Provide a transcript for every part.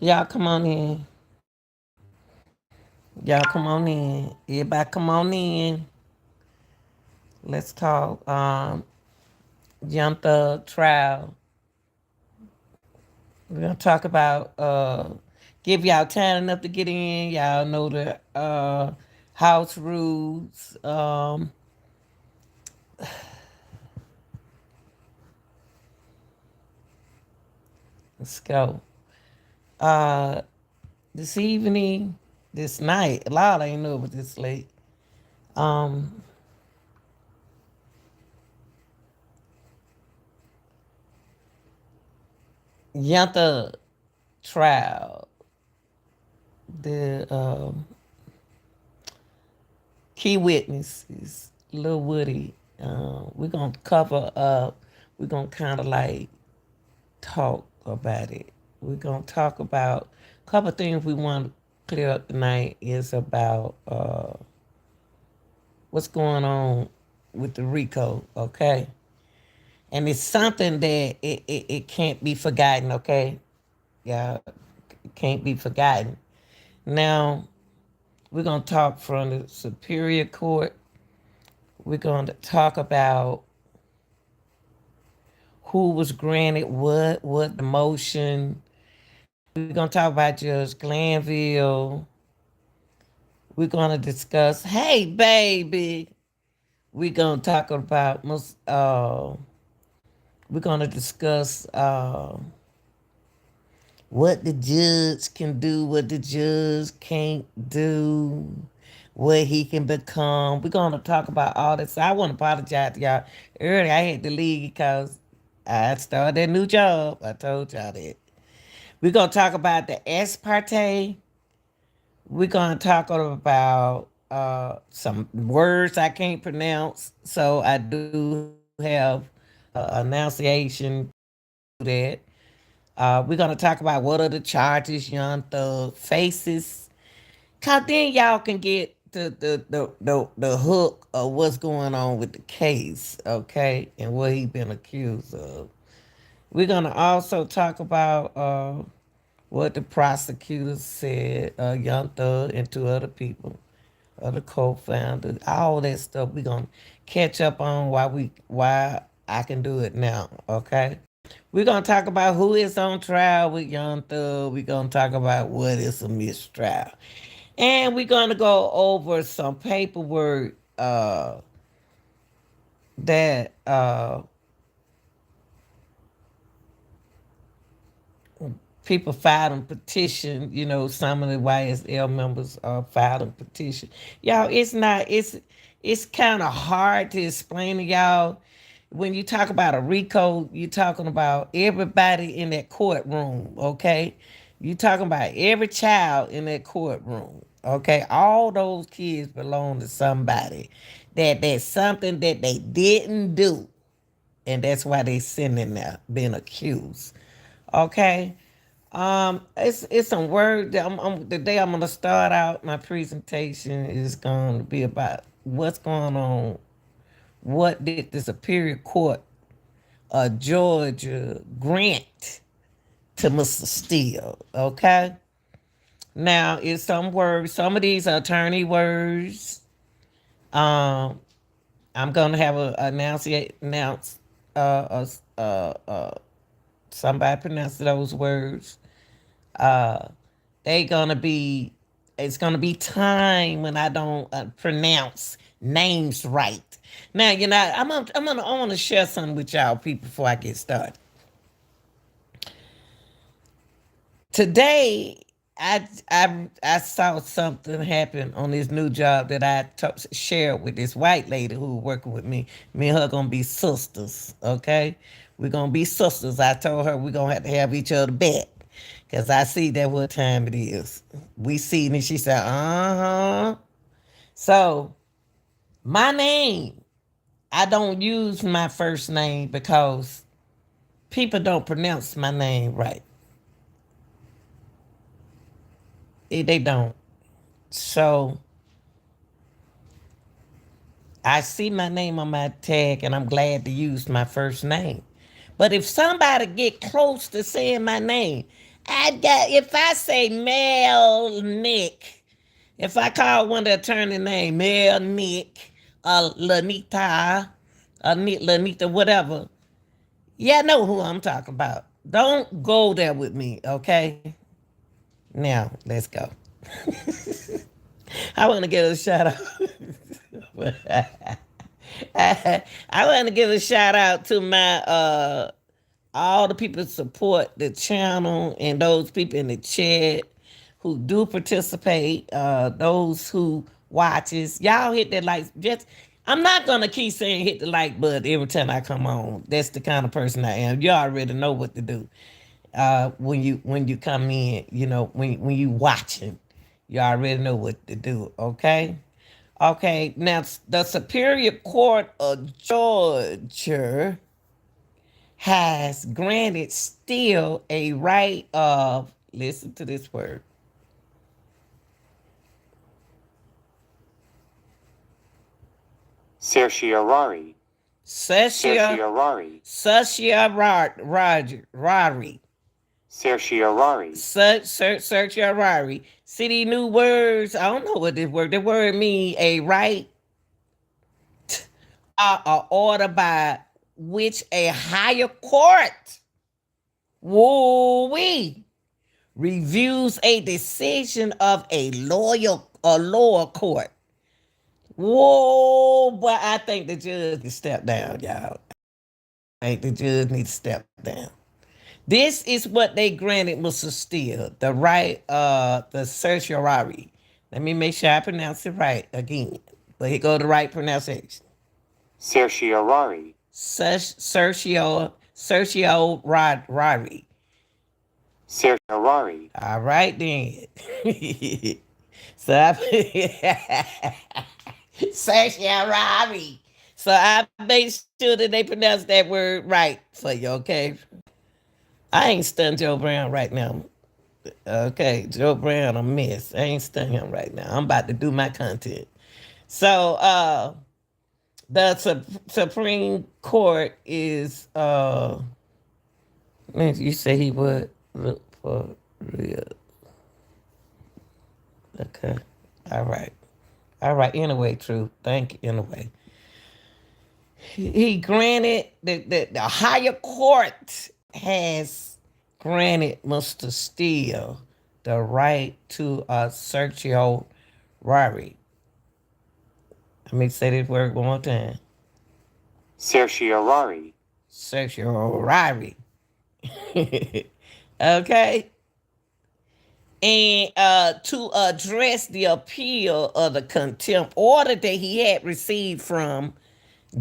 Y'all come on in. Y'all come on in. Everybody come on in. Let's talk. Young Thug trial. We're gonna talk about give y'all time enough to get in. Y'all know the house rules. Let's go. Uh this evening, this night, a lot I ain't know it was this late. Um Young Thug trial. The key witness is Lil Woody. We're gonna cover up. We're gonna kind of like talk about it. We're gonna talk about a couple of things we want to clear up tonight. Is about what's going on with the RICO. Okay, and it's something that it can't be forgotten. Okay, yeah, it can't be forgotten. Now we're gonna talk from the Superior Court. We're going to talk about who was granted what the motion. We're going to talk about Judge Glanville. We're going to discuss, hey, baby. We're going to talk about, we're going to discuss what the judge can do, what the judge can't do, what he can become. We're going to talk about all this. I want to apologize to y'all. Earlier, I had to leave because I started a new job. I told y'all that. We're going to talk about the S Parte. We're going to talk about some words I can't pronounce. So I do have enunciation that. We're gonna talk about what are the charges Young Thug faces. Cause then y'all can get the hook of what's going on with the case, okay, and what he been accused of. We're gonna also talk about what the prosecutors said, Young Thug and two other people, other co-founders, all that stuff. We're gonna catch up on why I can do it now, okay? We're gonna talk about who is on trial with Young Thug. We're gonna talk about what is a mistrial, and we're gonna go over some paperwork that people filed a petition. You know, some of the YSL members filed a petition. Y'all, it's not. It's kind of hard to explain to y'all. When you talk about a RICO, you're talking about everybody in that courtroom. Okay, you talking about every child in that courtroom. Okay, all those kids belong to somebody. That there's something that they didn't do, and that's why they sitting there being accused. Okay. It's some word that the day I'm gonna start out my presentation is gonna be about what's going on. What did the Superior Court of Georgia grant to Mr. Steele? Okay. Now it's some words. Some of these are attorney words. Um, I'm gonna have a announce uh, uh, uh, uh, somebody pronounce those words. Uh, they gonna be. It's gonna be time when I don't pronounce names right. Now you know I want to share something with y'all people before I get started. Today, I saw something happen on this new job that shared with this white lady who was working with me. Me and her gonna be sisters, okay? We're gonna be sisters. I told her we're gonna have each other back. Cause I see that what time it is. We see and she said, uh-huh. So my name, I don't use my first name because people don't pronounce my name right. They don't. So I see my name on my tag and I'm glad to use my first name. But if somebody get close to saying my name, If I say Mel Nick, if I call one of the attorney name Mel Nick, Lanita, Lanita, whatever, yeah, know who I'm talking about. Don't go there with me, okay? Now, let's go. I want to give a shout out. I want to give a shout out to my all the people that support the channel and those people in the chat who do participate, those who watches. Y'all hit that like just I'm not gonna keep saying hit the like button every time I come on. That's the kind of person I am. You already know what to do. When you come in, when you watching, you already know what to do. Okay. Okay. Now the Superior Court of Georgia has granted still a right of, listen to this word, certiorari, certiorari, certiorari, certiorari. See these new words? I don't know what this word. The word mean a right or order by which a higher court, woo wee, reviews a decision of a lower court. Whoa, boy, I think the judge needs to step down, y'all. I think the judge needs to step down. This is what they granted Mr. Steele, the right, the certiorari. Let me make sure I pronounce it right again. But here go the right pronunciation. certiorari, Certiorari. certiorari, All right then. So I certiorari. So I made sure that they pronounce that word right for you, okay? I ain't stunned Joe Brown right now. Okay, Joe Brown a mess. I ain't stunned him right now. I'm about to do my content. So the Supreme Court is man, you say he would look for real. Okay. All right. All right. Anyway, true. Thank you. Anyway. He granted the higher court has granted Mr. Steele the right to a certiorari. Let me say this word one more time. certiorari, Certiorari. Okay. And to address the appeal of the contempt order that he had received from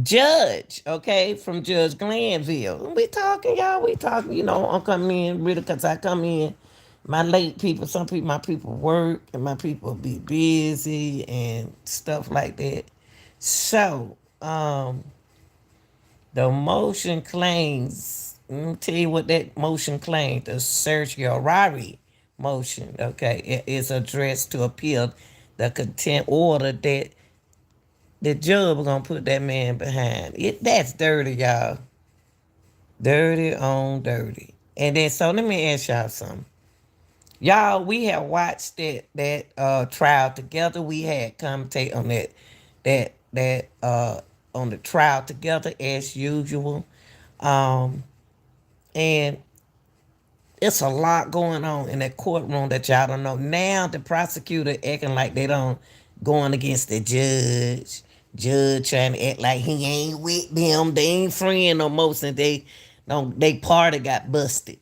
Judge, okay, from Judge Glanville. We talking, y'all. We talking. I'm coming in really because I come in. My late people, my people work, and my people be busy and stuff like that. So, the motion claims. Let me tell you what that motion claims. The certiorari motion, okay, it is addressed to appeal the contempt order that the judge was gonna put that man behind. That's dirty, y'all. Dirty on dirty. And then so let me ask y'all something. Y'all, we have watched that trial together. We had commentate on that on the trial together as usual. Um and it's a lot going on in that courtroom that y'all don't know. Now the prosecutor acting like they don't going against the judge. Judge trying to act like he ain't with them. They ain't friend no more since they party got busted.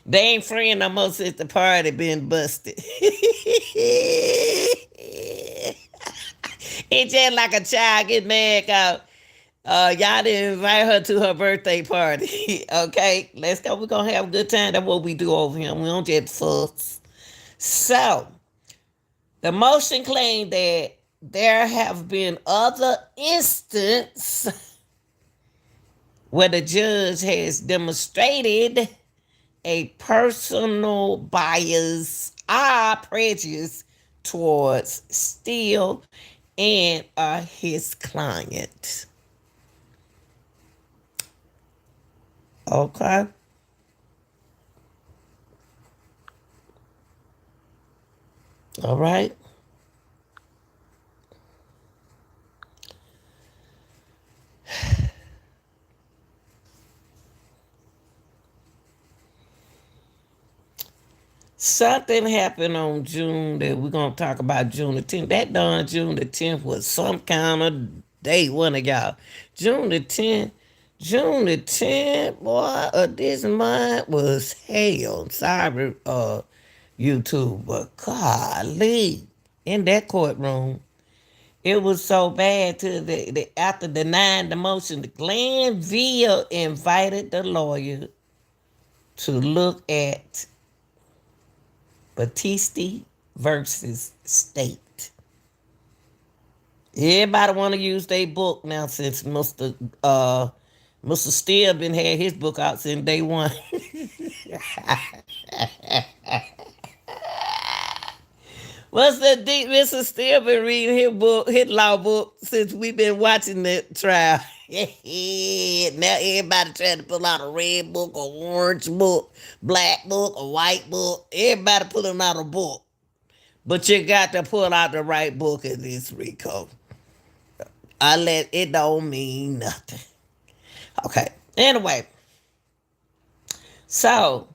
They ain't friend no more since the party been busted. It's just like a child get mad out. Y'all didn't invite her to her birthday party. Okay, let's go. We're gonna have a good time. That's what we do over here. We don't just fuss. So, the motion claimed that there have been other instances where the judge has demonstrated a personal bias or prejudice towards Steele and his client. Okay. All right. Something happened on June that we're gonna talk about June the 10th. That darn June the 10th was some kind of day, one of y'all. June the 10th, June the 10th, boy, of this month was hell. Sorry, YouTube, but golly, in that courtroom, it was so bad to after denying the motion, the Glanville invited the lawyer to look at Batiste versus State. Everybody want to use their book now since Mr. Steele been had his book out since day one. What's the deep? Mr. Steele been reading his book, his law book, since we've been watching that trial. Now everybody trying to pull out a red book, or orange book, black book, a white book. Everybody pulling out a book. But you got to pull out the right book in this, Rico. I let it don't mean nothing. Okay. Anyway, so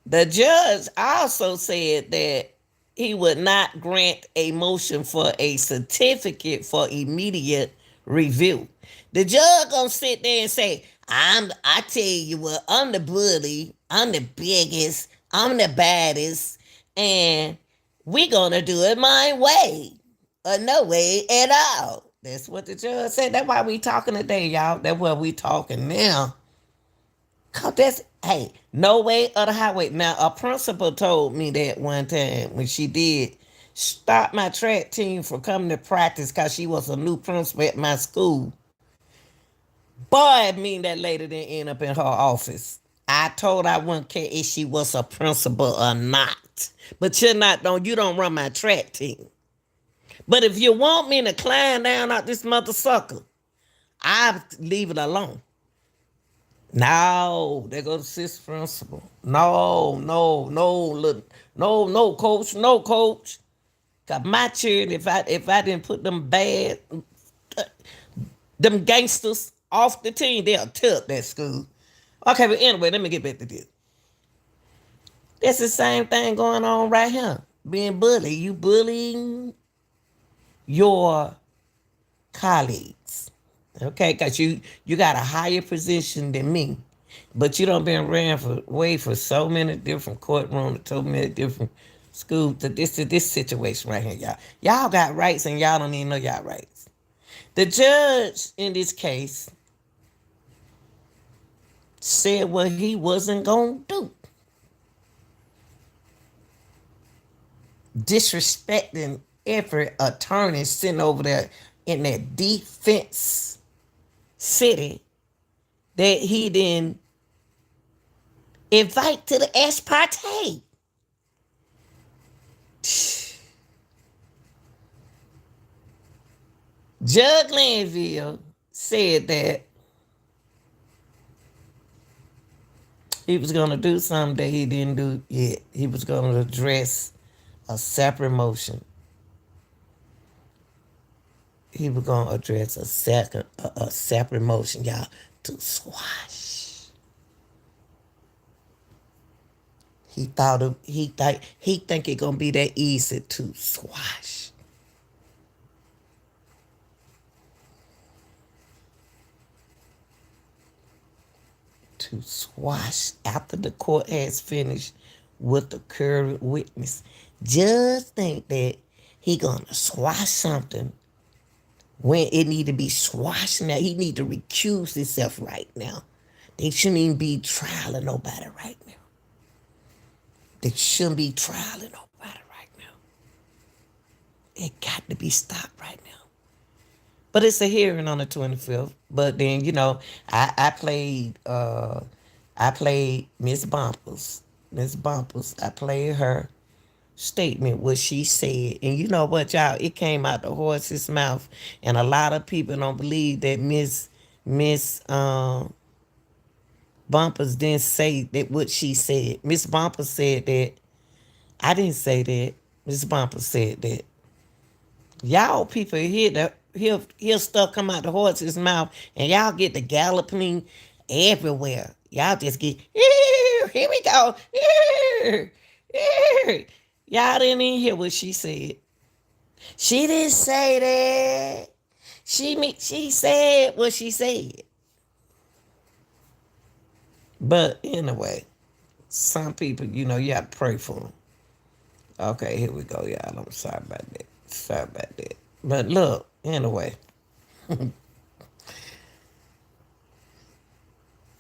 the judge also said that he would not grant a motion for a certificate for immediate review. The judge gonna sit there and say, I tell you what, I'm the bully, I'm the biggest, I'm the baddest, and we gonna do it my way. Or no way at all. That's what the judge said. That's why we talking today, y'all. That's what we talking now. Cause that's hey, no way of the highway. Now a principal told me that one time when she did stop my track team from coming to practice because she was a new principal at my school. Boy, I mean that lady didn't end up in her office. I told her I wouldn't care if she was a principal or not. But you don't run my track team. But if you want me to climb down out this mother sucker, I leave it alone. No, they go to sis principal. No, no, no, look, no, no, coach, no, coach. Cause my children, if I didn't put them gangsters off the team, they'll tear up that school. Okay, but anyway, let me get back to this. That's the same thing going on right here. Being bullied, you bullying your colleagues. Okay, because you got a higher position than me. But you don't been ran for way for so many different courtrooms, so many different schools to this situation right here, y'all. Y'all got rights and y'all don't even know y'all rights. The judge in this case said what he wasn't gonna do. Disrespecting every attorney sitting over there in that defense city that he didn't invite to the Parte. Judge Glanville said that he was going to do something that he didn't do yet. He was going to address a separate motion. He was going to address a separate motion, y'all, to squash. He think it gonna be that easy to squash. To squash after the court has finished with the current witness. Just think that he gonna squash something when it need to be squashed now. He need to recuse himself right now. They shouldn't even be trialing nobody right now. They shouldn't be trialing nobody right now. It got to be stopped right now. But it's a hearing on the 25th. But then, I played Miss Bumpers. Miss Bumpers. I played her statement, what she said. And you know what, y'all? It came out the horse's mouth. And a lot of people don't believe that Miss Bumpers didn't say that what she said. Miss Bumper said that. I didn't say that. Miss Bumper said that. Y'all people hear stuff come out the horse's mouth, and y'all get the galloping everywhere. Y'all just get here we go. Y'all didn't even hear what she said. She didn't say that. She said what she said. But anyway, some people, you have to pray for them. Okay, here we go, y'all. I'm sorry about that. Sorry about that. But look, anyway,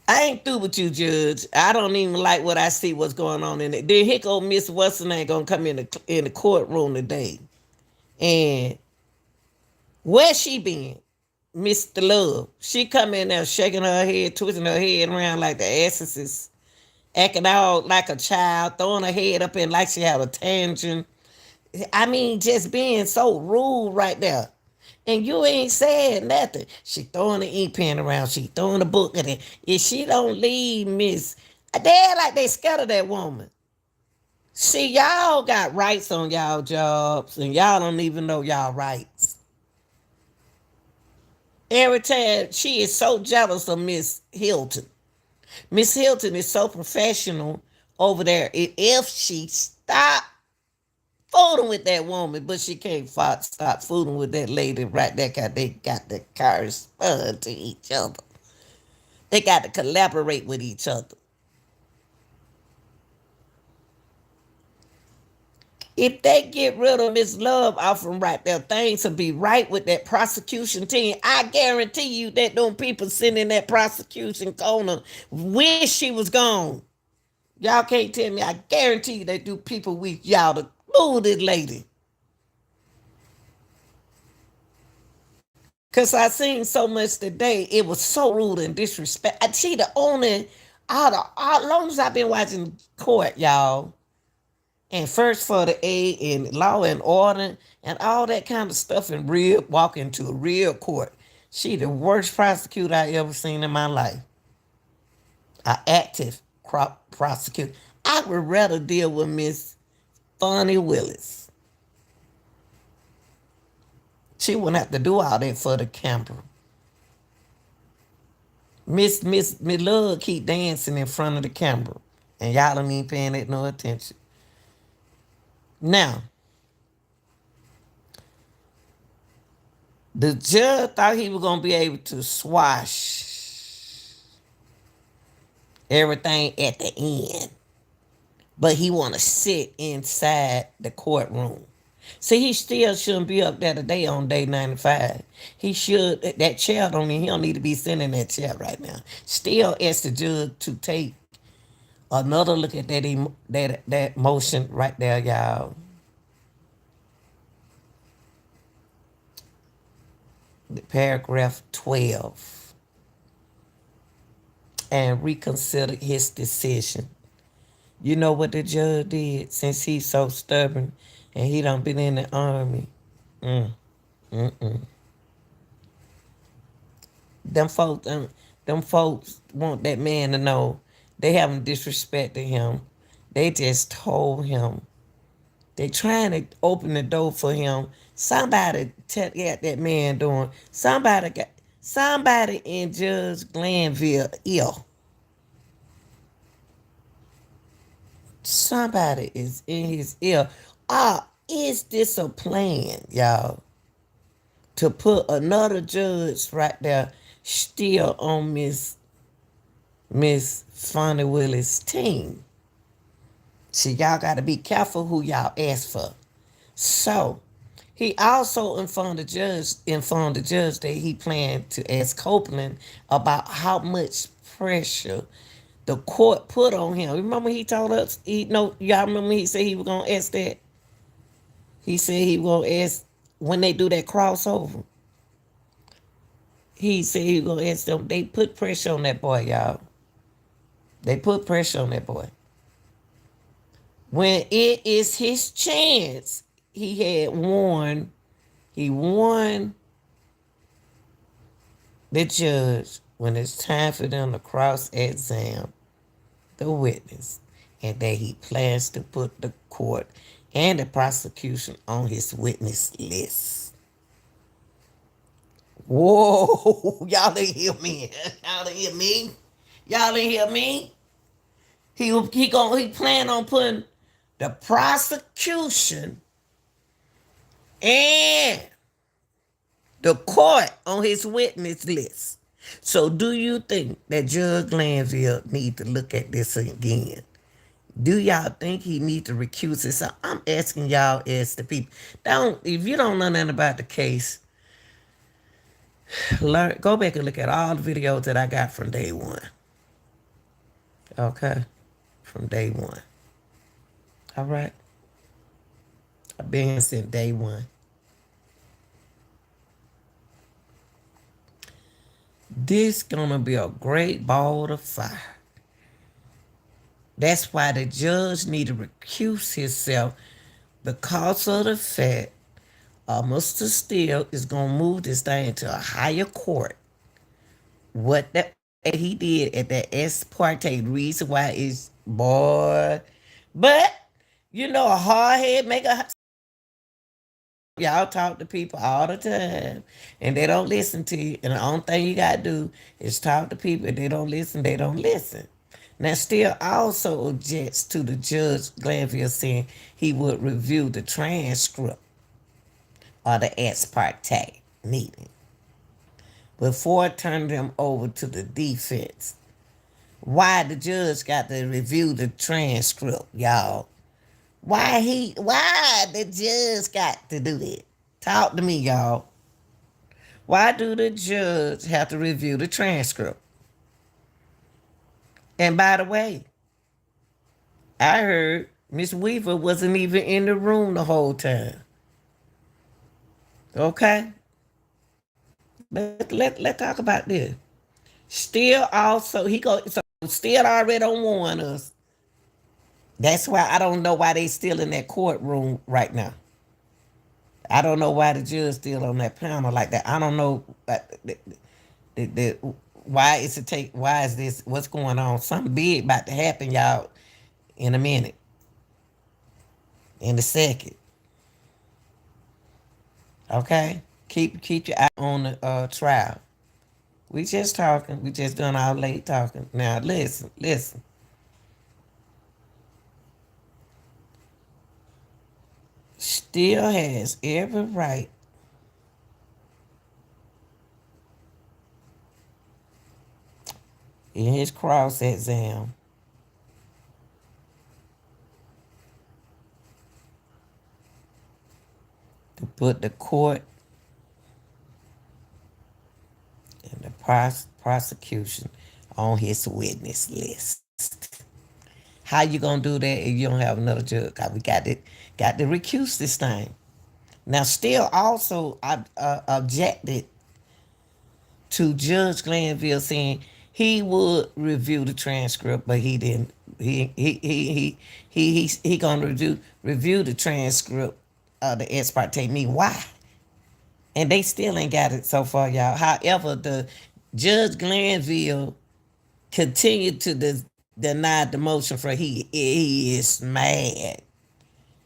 I ain't through with you, Judge. I don't even like what I see what's going on in it. Then here go Miss What's ain't gonna come in the courtroom today. And where she been? Mr. Love. She come in there shaking her head, twisting her head around like the exorcist, acting out like a child, throwing her head up in like she had a tangent. I mean, just being so rude right there. And you ain't saying nothing. She throwing the ink pen around. She throwing the book at it. If she don't leave, Miss, they like they scared of that woman. See, y'all got rights on y'all jobs, and y'all don't even know y'all rights. Every time she is so jealous of Miss Hilton. Miss Hilton is so professional over there. If she stop fooling with that woman, but she can't stop fooling with that lady right there because they got to correspond to each other. They got to collaborate with each other. If they get rid of Miss Love off from right there, things will be right with that prosecution team. I guarantee you that them people sitting in that prosecution corner wish she was gone. Y'all can't tell me. I guarantee you they do people wish y'all to move this lady. Because I seen so much today. It was so rude and disrespect. I see the only, all long as I've been watching court, y'all, and First for the A and Law and Order and all that kind of stuff and walk into a real court. She the worst prosecutor I ever seen in my life. An active prosecutor. I would rather deal with Miss Funny Willis. She wouldn't have to do all that for the camera. Miss Love keep dancing in front of the camera. And y'all don't even paying it no attention. Now, the judge thought he was going to be able to swash everything at the end. But he want to sit inside the courtroom. See, he still shouldn't be up there today on day 95. That chair he don't need to be sitting in that chair right now. Still ask the judge to take another look at that motion right there, y'all. Paragraph 12. And reconsider his decision. You know what the judge did since he's so stubborn and he done been in the army? Them folks want that man to know they haven't disrespected him. They just told him. They trying to open the door for him. Somebody got that man doing. Somebody in Judge Glanville ill. Somebody is in his ear. Is this a plan, y'all? To put another judge right there still on Miss Fonnie Willis' team. See, y'all got to be careful who y'all ask for. So, he also informed the judge that he planned to ask Copeland about how much pressure the court put on him. Remember he told us, y'all remember he said he was going to ask that? He said he was going to ask when they do that crossover. He said he was going to ask them. They put pressure on that boy, y'all. They put pressure on that boy. When it is his chance, he warned the judge when it's time for them to cross-examine the witness, and that he plans to put the court and the prosecution on his witness list. Whoa, y'all didn't hear me. Y'all didn't hear me. Y'all didn't hear me. He plan on putting the prosecution and the court on his witness list. So do you think that Judge Glanville need to look at this again? Do y'all think he need to recuse himself? I'm asking y'all as the people. Don't if you don't know nothing about the case, go back and look at all the videos that I got from day one. Okay? From day one. All right? I've been here since day one. This gonna be a great ball of fire. That's why the judge need to recuse himself because of the fact Mr. Steele is gonna move this thing to a higher court. What that he did at that ex parte reason why is boy, but you know a hard head make a y'all talk to people all the time and they don't listen to you. And the only thing you gotta do is talk to people. If they don't listen, they don't listen. Now, Steele also objects to the judge Glanville saying he would review the transcript of the ex parte meeting before turning them over to the defense. Why the judge got to review the transcript, y'all? Why the judge got to do that? Talk to me, y'all. Why do the judge have to review the transcript? And by the way, I heard Miss Weaver wasn't even in the room the whole time. Okay? Let's talk about this. Still also, so still already don't warn us. That's why I don't know why they still in that courtroom right now. I don't know why the judge still on that panel like that. I don't know why it's a take. Why is this? What's going on? Something big about to happen, y'all. In a minute, in a second. Okay, keep your eye on the trial. We just talking. We just done all late talking. Now listen. Still has every right in his cross exam to put the court and the prosecution on his witness list. How you gonna do that if you don't have another judge? Cause we got to recuse this thing. Now, still also objected to Judge Glanville saying he would review the transcript, but he didn't. He gonna review the transcript of the ex parte me. Why? And they still ain't got it so far, y'all. However, the Judge Glanville continued to deny the motion for he is mad.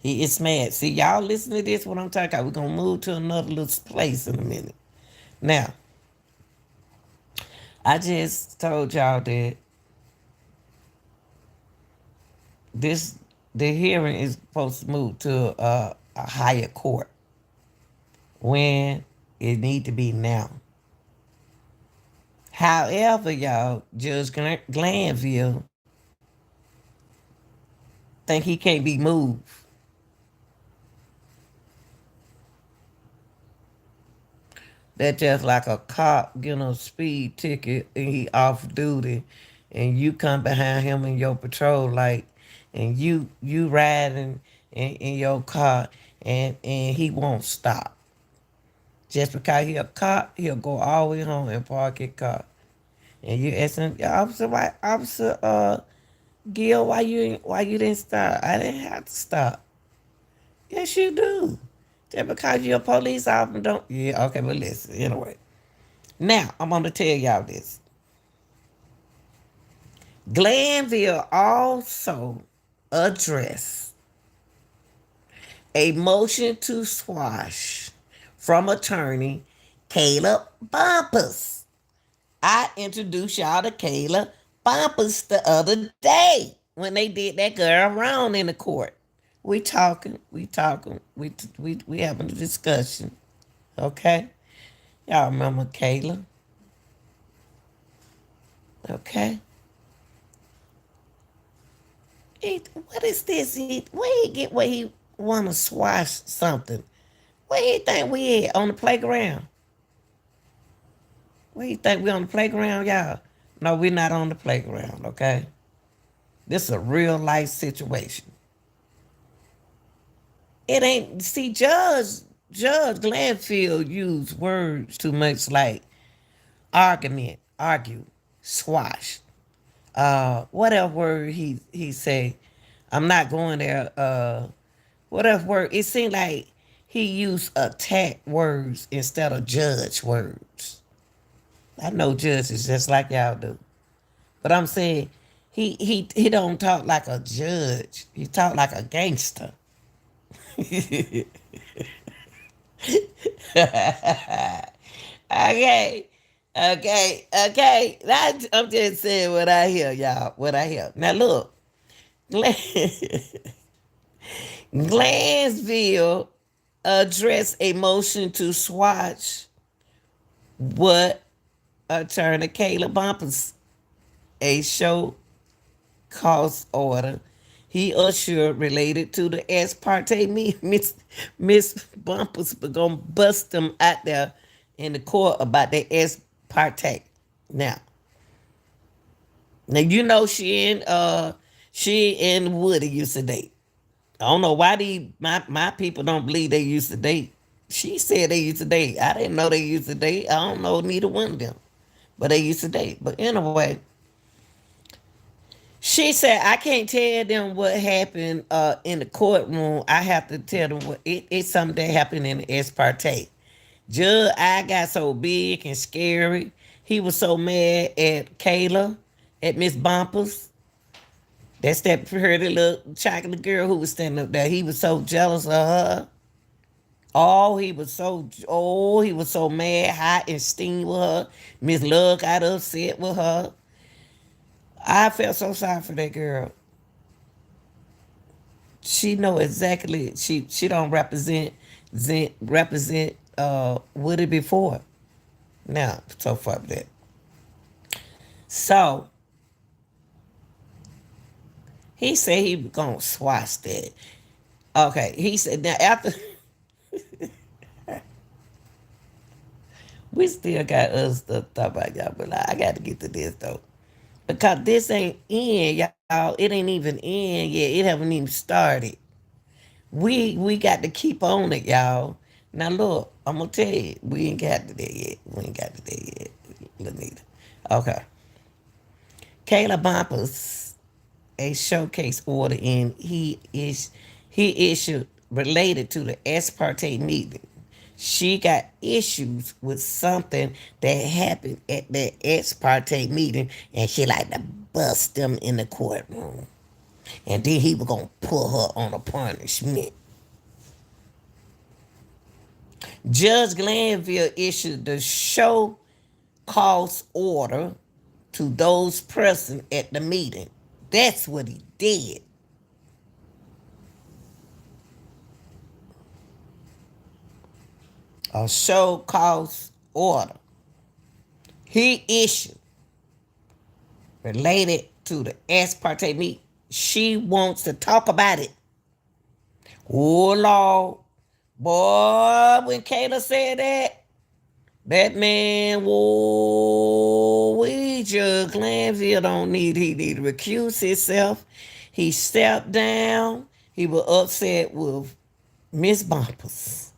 He is mad. See, y'all listen to this, what I'm talking about. We're going to move to another little place in a minute. Now, I just told y'all that the hearing is supposed to move to a higher court when it need to be now. However, y'all, Judge Glanville think he can't be moved. That's just like a cop getting a speed ticket and he off duty, and you come behind him in your patrol light, and you riding in your car, and he won't stop. Just because he a cop, he'll go all the way home and park his car. And you asking Officer Gil, why you didn't stop? I didn't have to stop. Yes, you do. Just because you're a police officer, don't. Yeah, okay, but listen, anyway. Now, I'm going to tell y'all this. Glanville also addressed a motion to squash from attorney Caleb Bumpus. I introduced y'all to Caleb Bumpus the other day when they did that girl wrong in the court. We having a discussion. Okay? Y'all remember Caleb? Okay? What is this? Where he get where he wanna swash something? Where you think we at on the playground? Where you think we on the playground, y'all? No, we're not on the playground, okay? This is a real life situation. It ain't see Judge Glanville used words too much like argument, argue, swash. Whatever word he say, I'm not going there. Whatever word, it seemed like he used attack words instead of judge words. I know judges just like y'all do. But I'm saying he don't talk like a judge. He talk like a gangster. Okay. Okay. I'm just saying what I hear, y'all. What I hear. Now look, Glansville addressed a motion to swatch what Attorney Caleb Bumpers a show cause order he assured related to the ex parte me Miss Bumpers but gonna bust them out there in the court about the ex parte. Now, now you know she and Woody used to date. I don't know why my people don't believe they used to date. She said they used to date. I didn't know they used to date. I don't know neither one of them. But they used to date. But anyway, she said, I can't tell them what happened in the courtroom. I have to tell them it's something that happened in the ex parte. Judge, I got so big and scary. He was so mad at Kayla, at Miss Bumpers. That's that pretty little chocolate girl who was standing up there. He was so jealous of her. He was so mad, hot and steamed with her. Miss Love got upset with her. I felt so sorry for that girl. She know exactly. She don't represent Woody before. Now, so far that. So he said he was gonna swash that. Okay, he said now after we still got other stuff to talk about y'all, but I got to get to this though. Because this ain't in, y'all. It ain't even in yet. It haven't even started. We got to keep on it, y'all. Now look, I'm gonna tell you, we ain't got to that yet. We ain't got to that yet, Lanita. Okay. Kayla Bumpers, a showcase order in he issued related to the ex parte meeting. She got issues with something that happened at that ex parte meeting, and she like to bust them in the courtroom. And then he was gonna put her on a punishment. Judge Glanville issued the show cause order to those present at the meeting. That's what he did. A show cause order. He issued related to the ex parte meet. She wants to talk about it. Oh Lord. Boy, when Kayla said that, that man, whoa, we Judge Glanville he need to recuse himself. He stepped down. He was upset with Miss Bumpers.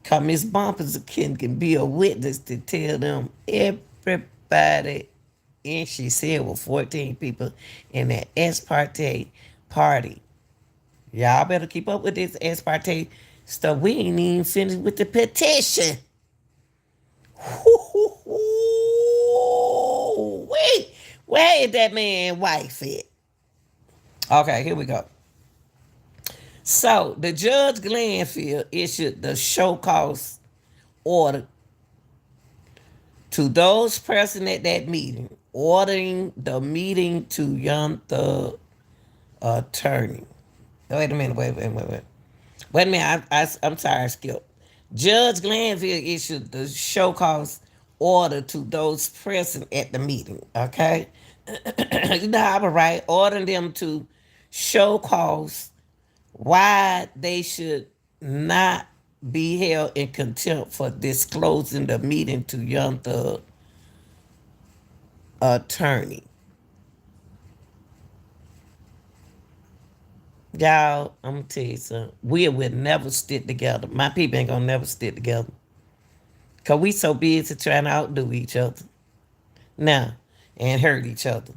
Cause Miss Bumpers can be a witness to tell them everybody, and she said with 14 people in that ex parte party. Y'all better keep up with this ex parte stuff. We ain't even finished with the petition. Wait, Where is that man wife at? Okay, here we go. So the judge Glanville issued the show cause order to those present at that meeting, ordering the meeting to young the attorney. Wait a minute, wait. Wait a minute, I'm sorry, Skip. Judge Glanville issued the show cause order to those present at the meeting, okay? You know how I'm right, ordering them to show cause why they should not be held in contempt for disclosing the meeting to young the attorney. Y'all, I'm gonna tell you something. We will never stick together. My people ain't gonna never stick together. Cause we so busy trying to outdo each other. Now, and hurt each other.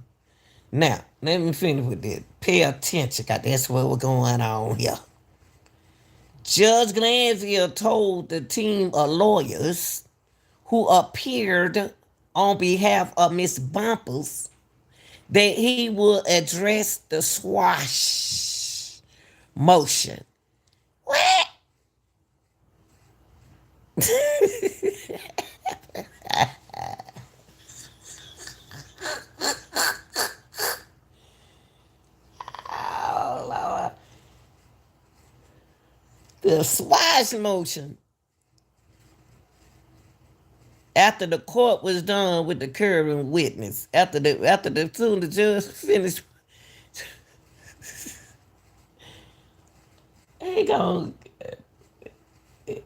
Now, let me finish with this. Pay attention, cause that's what we're going on here. Judge Glanville told the team of lawyers who appeared on behalf of Miss Bumpers that he would address the swash motion. What? Oh, Lord. The swash motion. After the court was done with the current witness, after the soon the judge finished, he gonna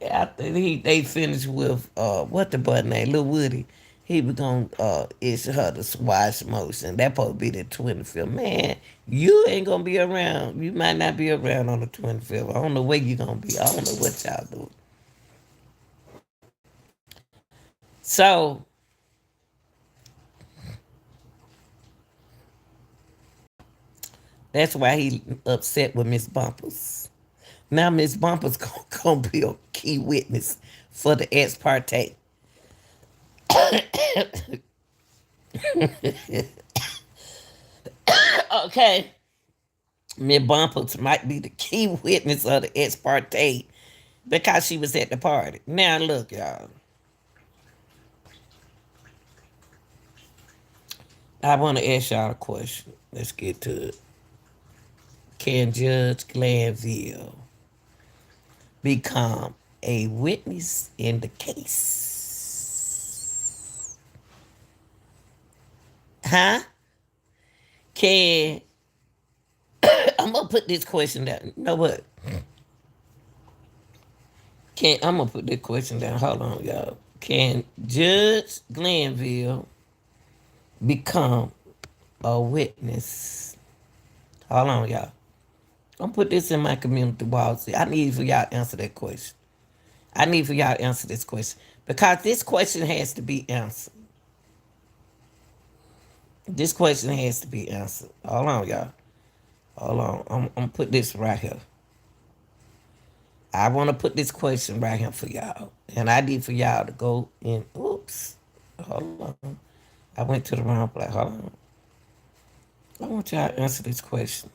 after they finished with what the butt name, Lil Woody, he was gonna issue her the swash motion. That supposed to be the 25th. Man, you ain't gonna be around. You might not be around on the 25th. I don't know where you gonna be. I don't know what y'all doing. So that's why he upset with Miss Bumpers. Now Miss Bumpers gonna be a key witness for the ex parte. Okay, Miss Bumpers might be the key witness of the ex parte because she was at the party. Now look, y'all. I want to ask y'all a question. Let's get to it. Can Judge Glanville become a witness in the case? Huh? Can I'm gonna put this question down. You know what? Can I'm gonna put this question down. Hold on, y'all. Can Judge Glanville become a witness? Hold on, y'all. I'm put this in my community wall. I need for y'all to answer that question. I need for y'all to answer this question because this question has to be answered. This question has to be answered. Hold on, y'all. Hold on. I'm gonna put this right here. I want to put this question right here for y'all, and I need for y'all to go in. Oops. Hold on. I went to the wrong place. Hold on. I want y'all to answer this question.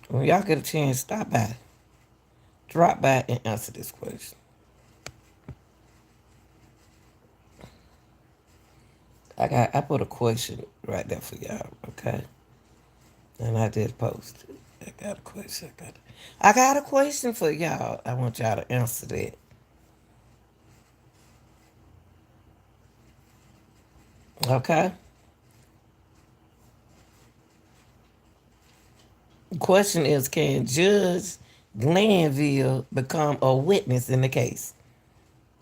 When y'all get a chance, stop by. Drop by and answer this question. I put a question right there for y'all, okay? And I just posted. I got a question. I got a question for y'all. I want y'all to answer that. Okay? The question is, can Judge Glanville become a witness in the case?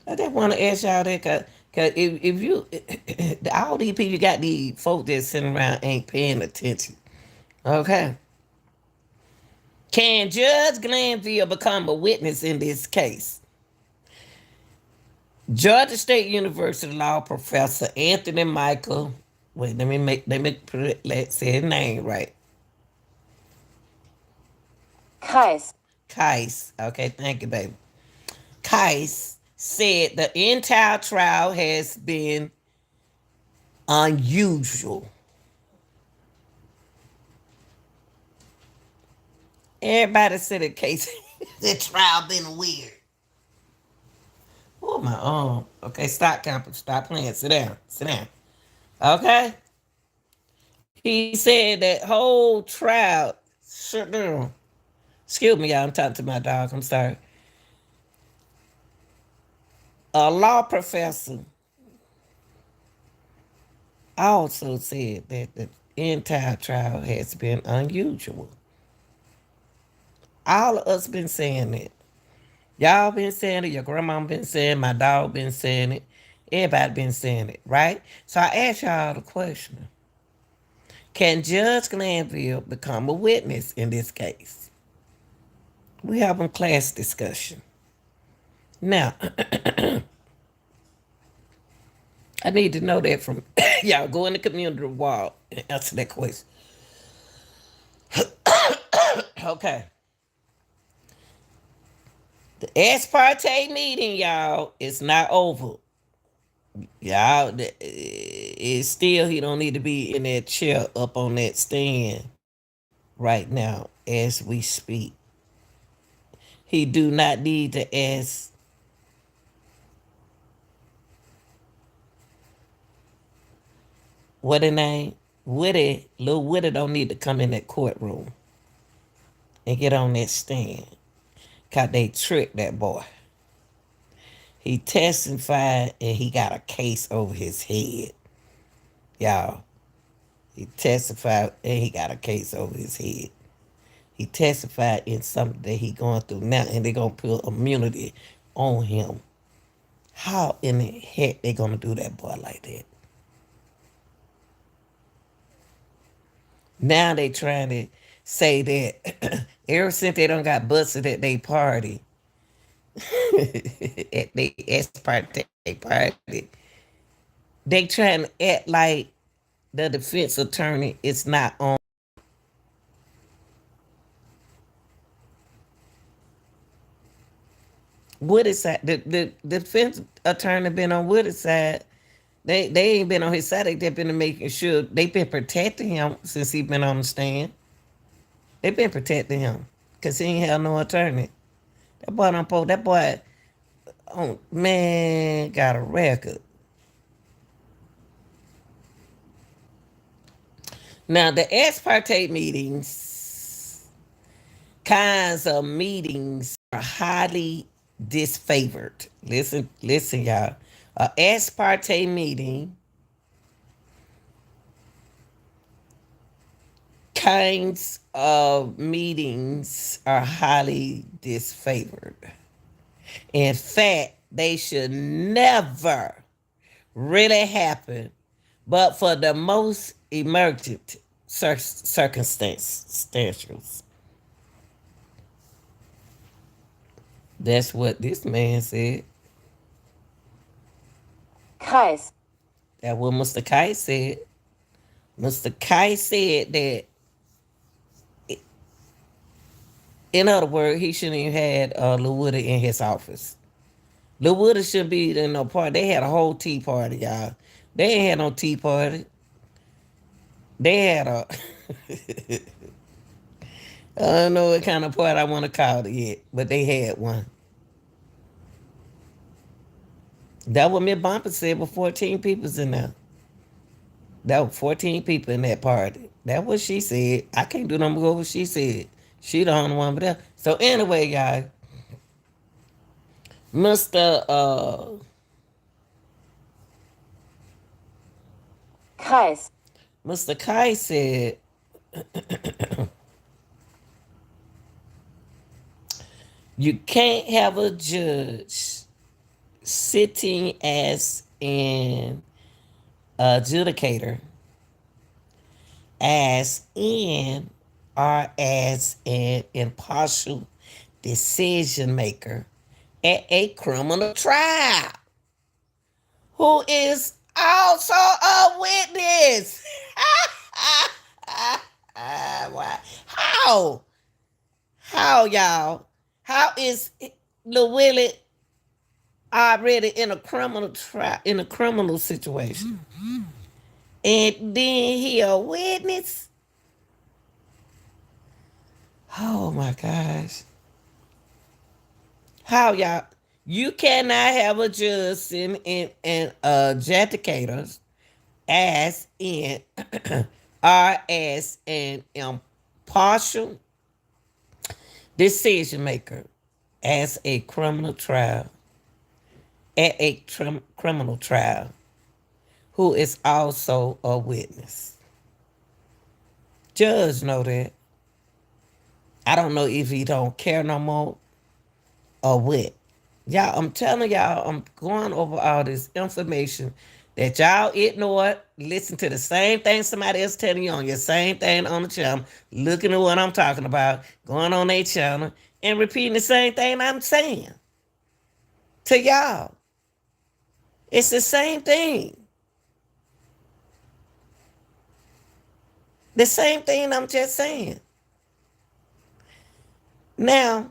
I just want to ask y'all that because if you, all these people got these folks that sitting around ain't paying attention. Okay. Can Judge Glanville become a witness in this case? Georgia State University law professor Anthony Michael, wait, let's say his name right. Kais. Kais. Okay, thank you, baby. Kais said the entire trial has been unusual. Everybody said the case, the trial been weird. Oh, my arm. Okay, stop, Camper. Stop playing. Sit down. Sit down. Okay? He said that whole trial, shut down. Excuse me, y'all. I'm talking to my dog. I'm sorry. A law professor also said that the entire trial has been unusual. All of us been saying it. Y'all been saying it. Your grandma been saying it. My dog been saying it. Everybody been saying it, right? So I ask y'all the question. Can Judge Glanville become a witness in this case? We having class discussion. Now, I need to know that from y'all. Go in the community wall and answer that question. Okay. The ex parte meeting, y'all, is not over. Y'all, it's still, he don't need to be in that chair up on that stand right now as we speak. He do not need to ask what the name? Woody, Lil Woody don't need to come in that courtroom and get on that stand. Cause they tricked that boy. He testified and he got a case over his head. Y'all. He testified and he got a case over his head. He testified in something that he going through now and they gonna put immunity on him. How in the heck they gonna do that boy like that? Now they trying to say that ever since they done got busted at their party, at their ex party, they trying to act like the defense attorney is not on Woody's side. The defense attorney been on Woody's side. They ain't been on his side. They been making sure they been protecting him since he been on the stand. They been protecting him because he ain't have no attorney. That boy don't post. That boy, oh man, got a record. Now the ex parte meetings, kinds of meetings are highly disfavored. Listen, y'all. A ex parte meeting kinds of meetings are highly disfavored. In fact, they should never really happen, but for the most emergent circumstances. That's what this man said. Kais. That's what Mr. Kai said. Mr. Kai said that, in other words, he shouldn't even had Lil Woody in his office. Lil Woody shouldn't be in no party. They had a whole tea party, y'all. They ain't had no tea party. They had a I don't know what kind of party I want to call it yet, but they had one. That what Miss Bumper said with 14 people's in there. That was 14 people in that party. That what she said. I can't do no more what she said. She the only one but that. So anyway, guys, Mr. Kais. Mr. Kai said you can't have a judge sitting as an adjudicator as in or as an impartial decision maker at a criminal trial who is also a witness. Why? How? How, y'all? How is Lil Willie already in a criminal trial, in a criminal situation? And then he a witness? Oh my gosh. How y'all? You cannot have a judge sitting in adjudicators as in are as an impartial decision maker as a criminal trial at a criminal trial who is also a witness. Judge know that. I don't know if he don't care no more or what. Y'all, I'm telling y'all, I'm going over all this information that y'all ignore. Listen to the same thing somebody else telling you on your same thing on the channel, looking at what I'm talking about, going on their channel, and repeating the same thing I'm saying to y'all. It's the same thing. The same thing I'm just saying. Now,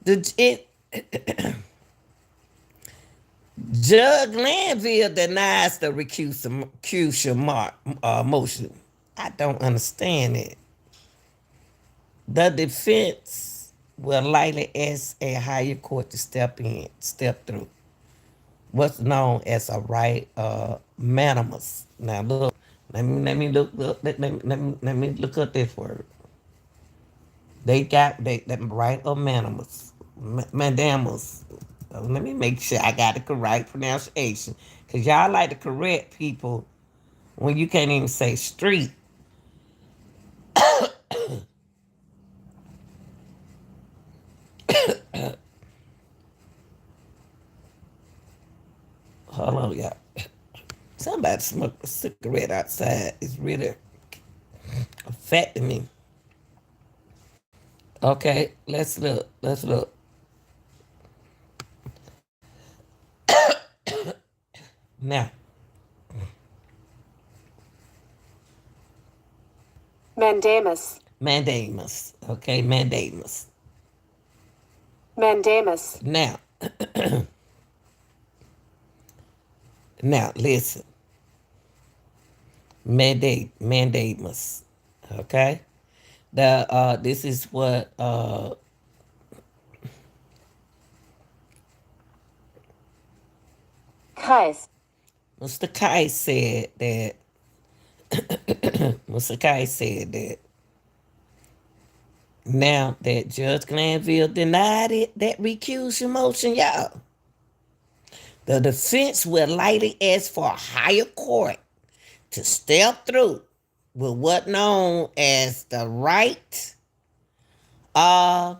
it Judge Glanville denies the motion. I don't understand it. The defense will likely ask a higher court to step through what's known as a right Mandamus. Now look, let me look up this word. They got the right of Mandamus. Mandamus. Let me make sure I got the correct pronunciation. Because y'all like to correct people when you can't even say street. Hold on, y'all. Somebody smoked a cigarette outside. It's really affecting me. Okay, let's look. Let's look. Now, Mandamus. mandamus. Okay, mandamus. Mandamus. Now, listen. Mandamus. Okay? This is what Kais. Mr. Kai said that Mr. Kai said that now that Judge Glanville denied it, that recusal motion, y'all, the defense will likely ask for a higher court to step through with what known as the right of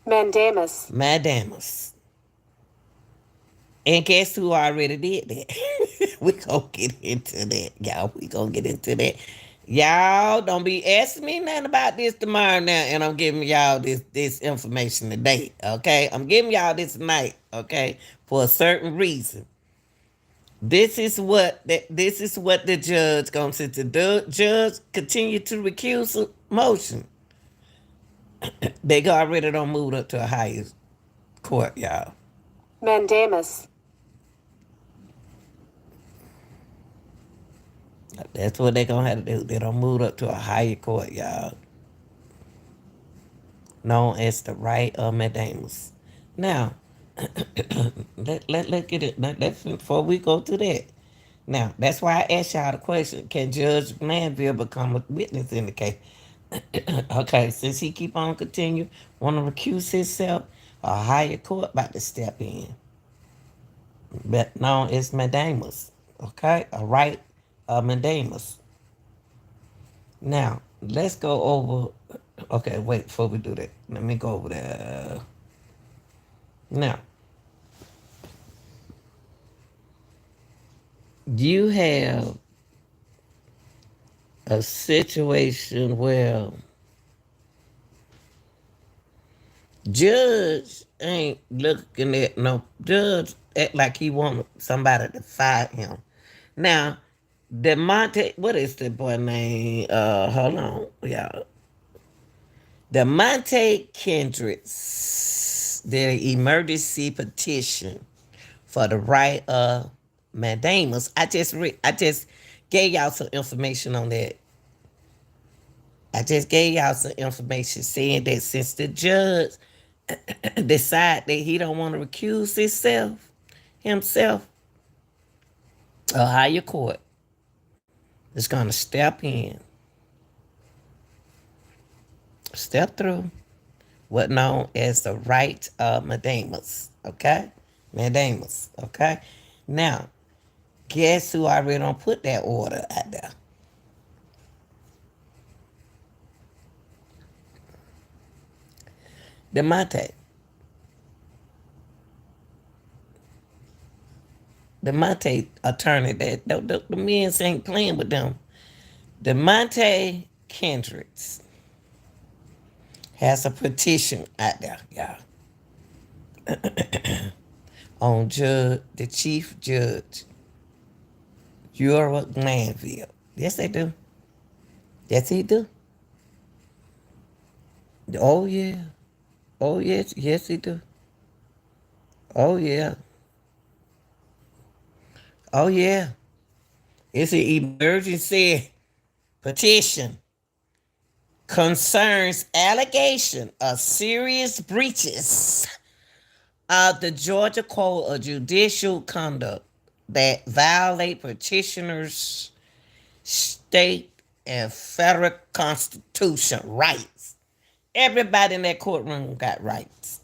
Mandamus. Mandamus. And guess who already did that? We gonna get into that, y'all. We gonna get into that. Y'all don't be asking me nothing about this tomorrow now, and I'm giving y'all this information today. Okay, I'm giving y'all this tonight. Okay, for a certain reason. This is what the judge gonna say. The judge continue to recuse a motion. They already don't move up to a higher court, y'all. Mandamus. That's what they gonna have to do. They don't move up to a higher court, y'all. Known as the right of Mandamus. Now, let get it. Before we go to that. Now, that's why I asked y'all the question: can Judge Glanville become a witness in the case? Okay, since he keep on continue, want to recuse himself, a higher court about to step in. But known as Mandamus. Okay, a right of Mandamus. Now, let's go over. Okay, wait, before we do that, let me go over there. Now, you have a situation where judge ain't looking at no judge act like he want somebody to fight him. Now, the Monte, what is the boy name? Hold on, y'all. The Monte Kendricks, their emergency petition for the right of Mandamus. I just gave y'all some information on that. I just gave y'all some information saying that since the judge decide that he don't want to recuse himself, a higher court is going to step through what known as the right of Mandamus. Okay? Mandamus. Okay? Now, guess who already don't put that order out there? The Monte. The Monte attorney that the men ain't playing with them. The Monte Kendricks has a petition out there, y'all, on the chief judge, Ural Glanville. Yes, they do. Yes, he do. Oh yeah. Oh yes, yes he do. Oh yeah. Oh yeah. It's an emergency petition concerns allegation of serious breaches of the Georgia Code of Judicial Conduct that violate petitioners' state and federal constitution rights. Everybody in that courtroom got rights.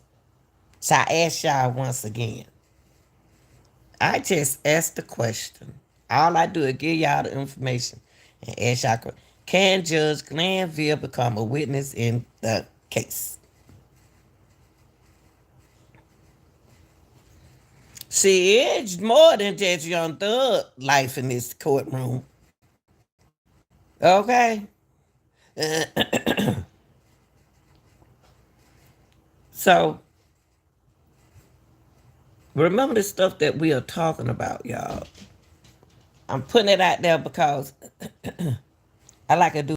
So I ask y'all once again. I just asked the question. All I do is give y'all the information and ask y'all, can Judge Glanville become a witness in the case? See, it's more than just Young Thug life in this courtroom. Okay? So, remember the stuff that we are talking about, y'all. I'm putting it out there because I like to do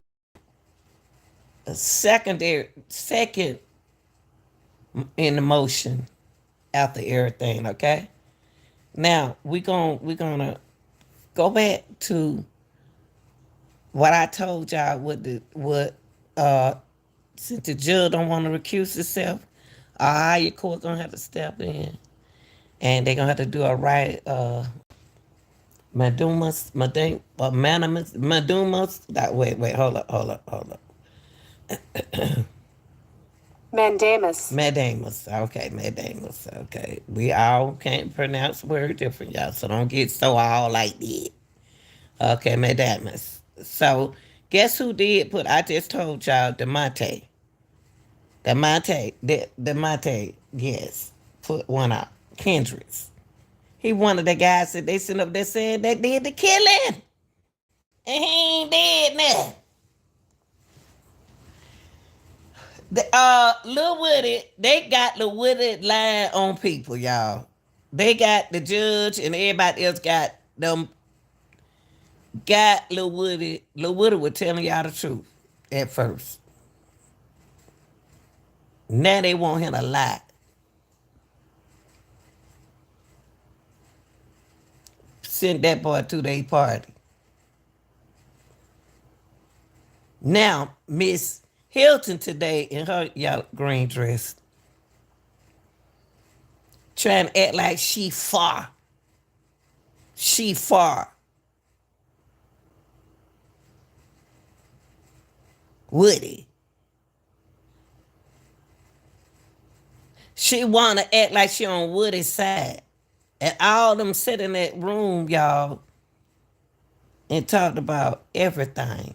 a second in the motion after everything, okay? Now we're gonna go back to what I told y'all. Since the judge don't want to recuse himself, your court gonna have to step in, and they're gonna have to do a right Mandamus. Wait, hold up. Mandamus. Mandamus. Okay, Mandamus. Okay. We all can't pronounce words different, y'all, so don't get so all like that. Okay, Mandamus. So guess who did put, I just told y'all, DeMonte. DeMonte, yes, put one out. Kendricks. He one of the guys that they sent up there saying they did the killing. And he ain't dead now. Lil Woody, they got Lil Woody lying on people, y'all. They got the judge and everybody else got them. Got Lil Woody. Lil Woody was telling y'all the truth at first. Now they want him to lie. Sent that boy to their party. Now, Miss Hilton today in her yellow green dress trying to act like she far. She far. Woody. She want to act like she on Woody's side. And all them sit in that room, y'all, and talked about everything.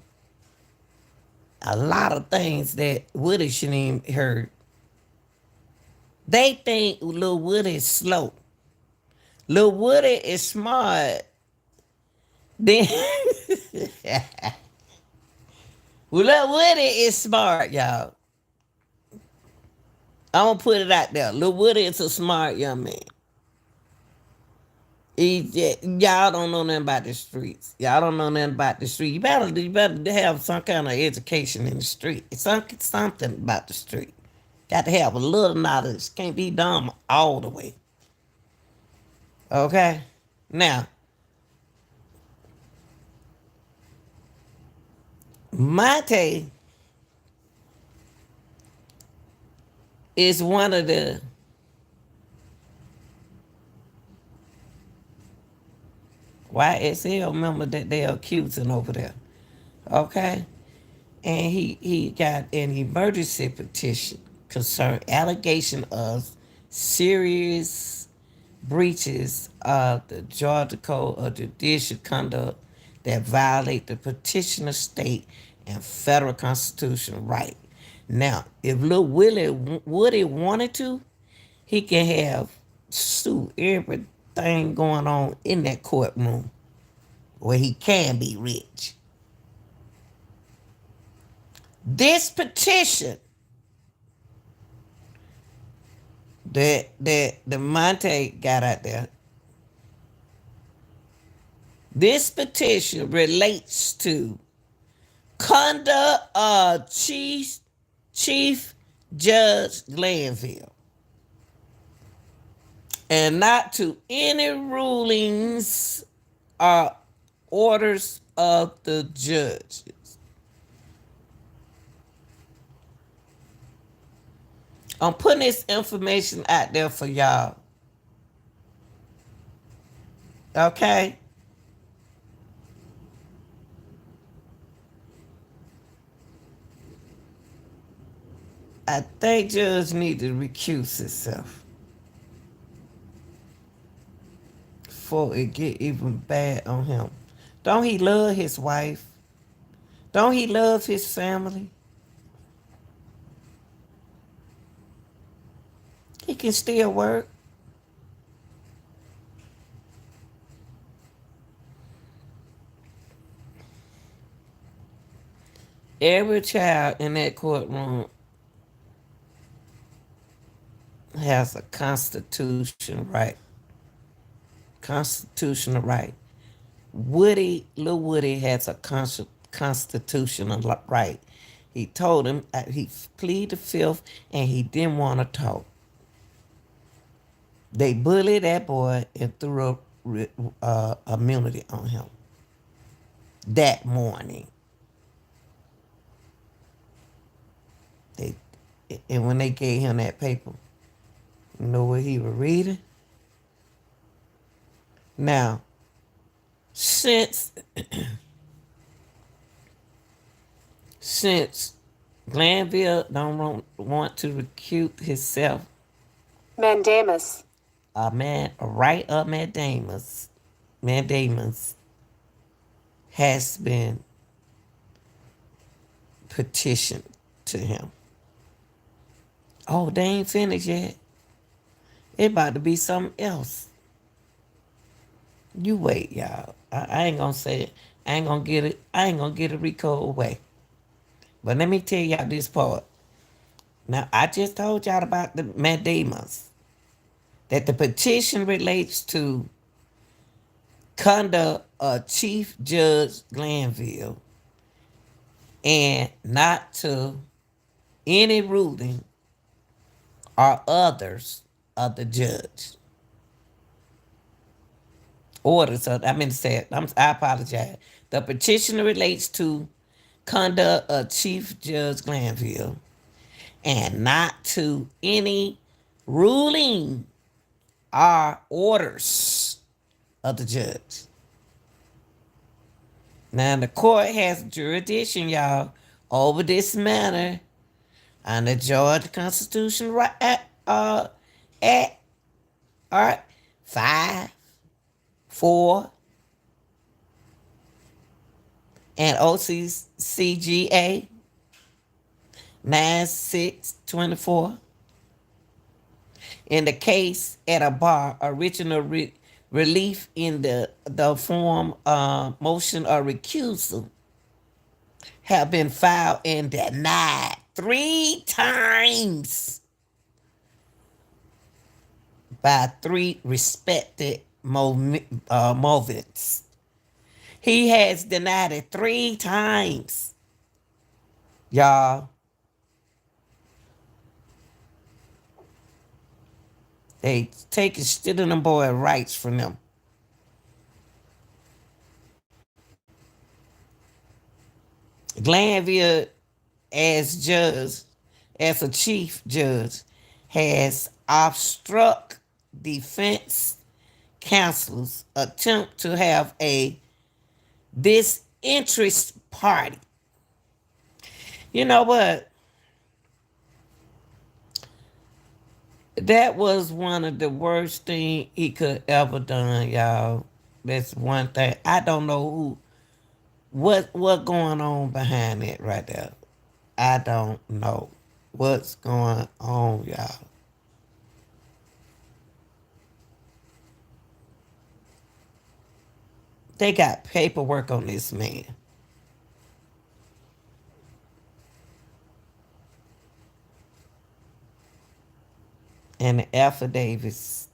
A lot of things that Woody shouldn't even heard. They think Lil Woody is slow. Lil Woody is smart. Then Lil Woody is smart, y'all. I'm gonna put it out there. Lil Woody is a smart young man. Y'all don't know nothing about the streets. Y'all don't know nothing about the street. You better have some kind of education in the street. It's something about the street. Got to have a little knowledge. Can't be dumb all the way. Okay? Now, Monte is one of the YSL members that they're accusing over there. Okay? And he got an emergency petition concerning allegation of serious breaches of the Georgia Code of Judicial Conduct that violate the petitioner's state and federal constitutional right. Now, if Lil Woody wanted to, he can have sue everything going on in that courtroom where he can be rich. This petition that the Monte got out there, this petition relates to conduct of Chief Judge Glanville and not to any rulings or orders of the judges. I'm putting this information out there for y'all. Okay? I think Judge need to recuse himself before it get even bad on him. Don't he love his wife? Don't he love his family? He can still work. Every child in that courtroom has a constitutional right. Constitutional right. Lil Woody has a constitutional right. He told him he pleaded the fifth and he didn't want to talk. They bullied that boy and threw immunity on him that morning. They and when they gave him that paper, you know what he was reading? Now, since Glanville don't want to recuse himself, Mandamus. a right of Mandamus has been petitioned to him. Oh, they ain't finished yet. It about to be something else. You wait, y'all. I ain't gonna say it. I ain't gonna get it. I ain't gonna get a Rico away. But let me tell y'all this part. Now, I just told y'all about the mandamus. That the petition relates to conduct of Chief Judge Glanville and not to any ruling or others of the judge. Orders of, I apologize. The petition relates to conduct of Chief Judge Glanville and not to any ruling or orders of the judge. Now, the court has jurisdiction, y'all, over this matter under Georgia Constitution Act, all right, 5, 4, and OCCGA 9624. In the case at a bar, original relief in the form motion or recusal have been filed and denied 3 times by 3 respected movements. He has denied it 3 times. Y'all. They taking stealing them boy rights from them. Glanville, as judge, as a chief judge, has obstruct defense counsel's attempt to have a disinterest party. You know what? That was one of the worst things he could ever done, y'all. That's one thing. I don't know what going on behind that right there. I don't know what's going on, y'all. They got paperwork on this man. And the affidavits,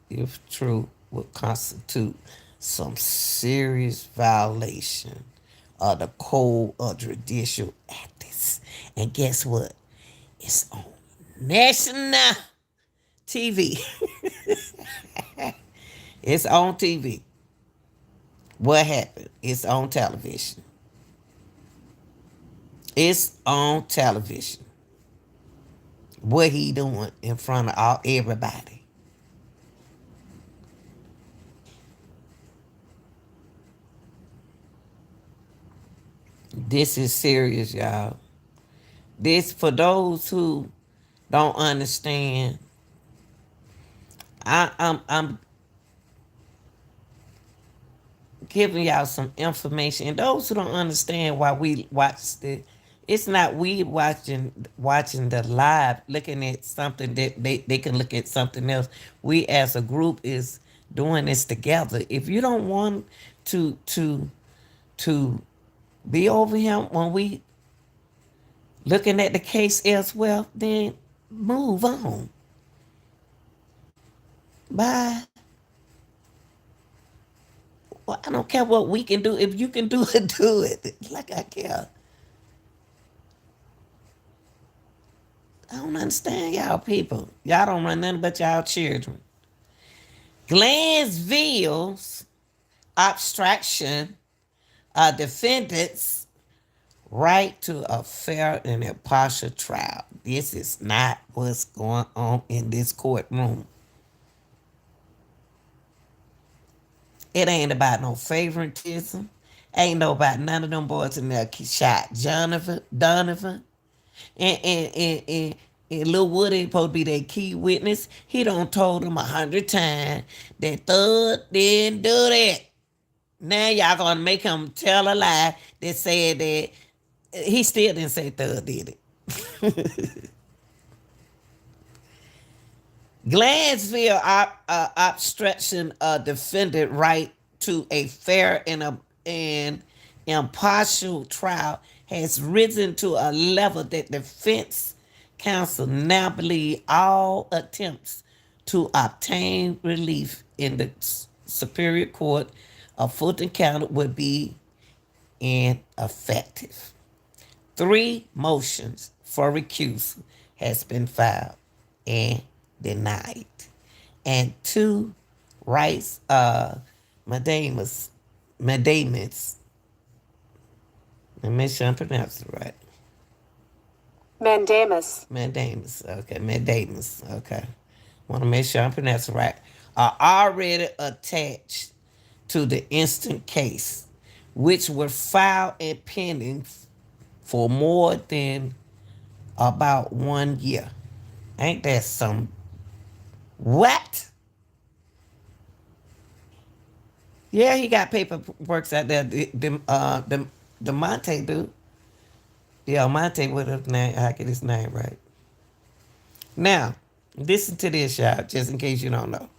if true, would constitute some serious violation of the code of judicial ethics. And guess what? It's on national TV. It's on TV. What happened? It's on television. It's on television. What he doing in front of everybody. This is serious, y'all. This, for those who don't understand, I'm giving y'all some information. And those who don't understand why we watch it's not we watching the live, looking at something that they can look at something else. We as a group is doing this together. If you don't want to be over him when we looking at the case elsewhere, then move on. Bye. Well, I don't care what we can do. If you can do it, do it. Like I care. I don't understand y'all people. Y'all don't run nothing but y'all children. Glanville's abstraction of defendants' right to a fair and impartial trial. This is not what's going on in this courtroom. It ain't about no favoritism. Ain't no about none of them boys in there shot Donovan. And Lil Woody supposed to be their key witness. He done told them 100 times that Thug didn't do that. Now y'all gonna make him tell a lie that said that he still didn't say Thug did it. Glanville obstruction of defendant right to a fair and impartial trial has risen to a level that defense counsel now believe all attempts to obtain relief in the Superior Court of Fulton County would be ineffective. 3 motions for recusal has been filed and denied. And 2 rights Mandamus. Let me make sure I'm pronouncing it right. Mandamus. Okay, Mandamus. Okay. Want to make sure I'm pronouncing it right. Are already attached to the instant case, which were filed and pending for more than about 1 year. Ain't that some what? Yeah, he got paperwork out there. The Monte dude. Yeah, Monte would have name. I get his name right. Now, listen to this, y'all, just in case you don't know.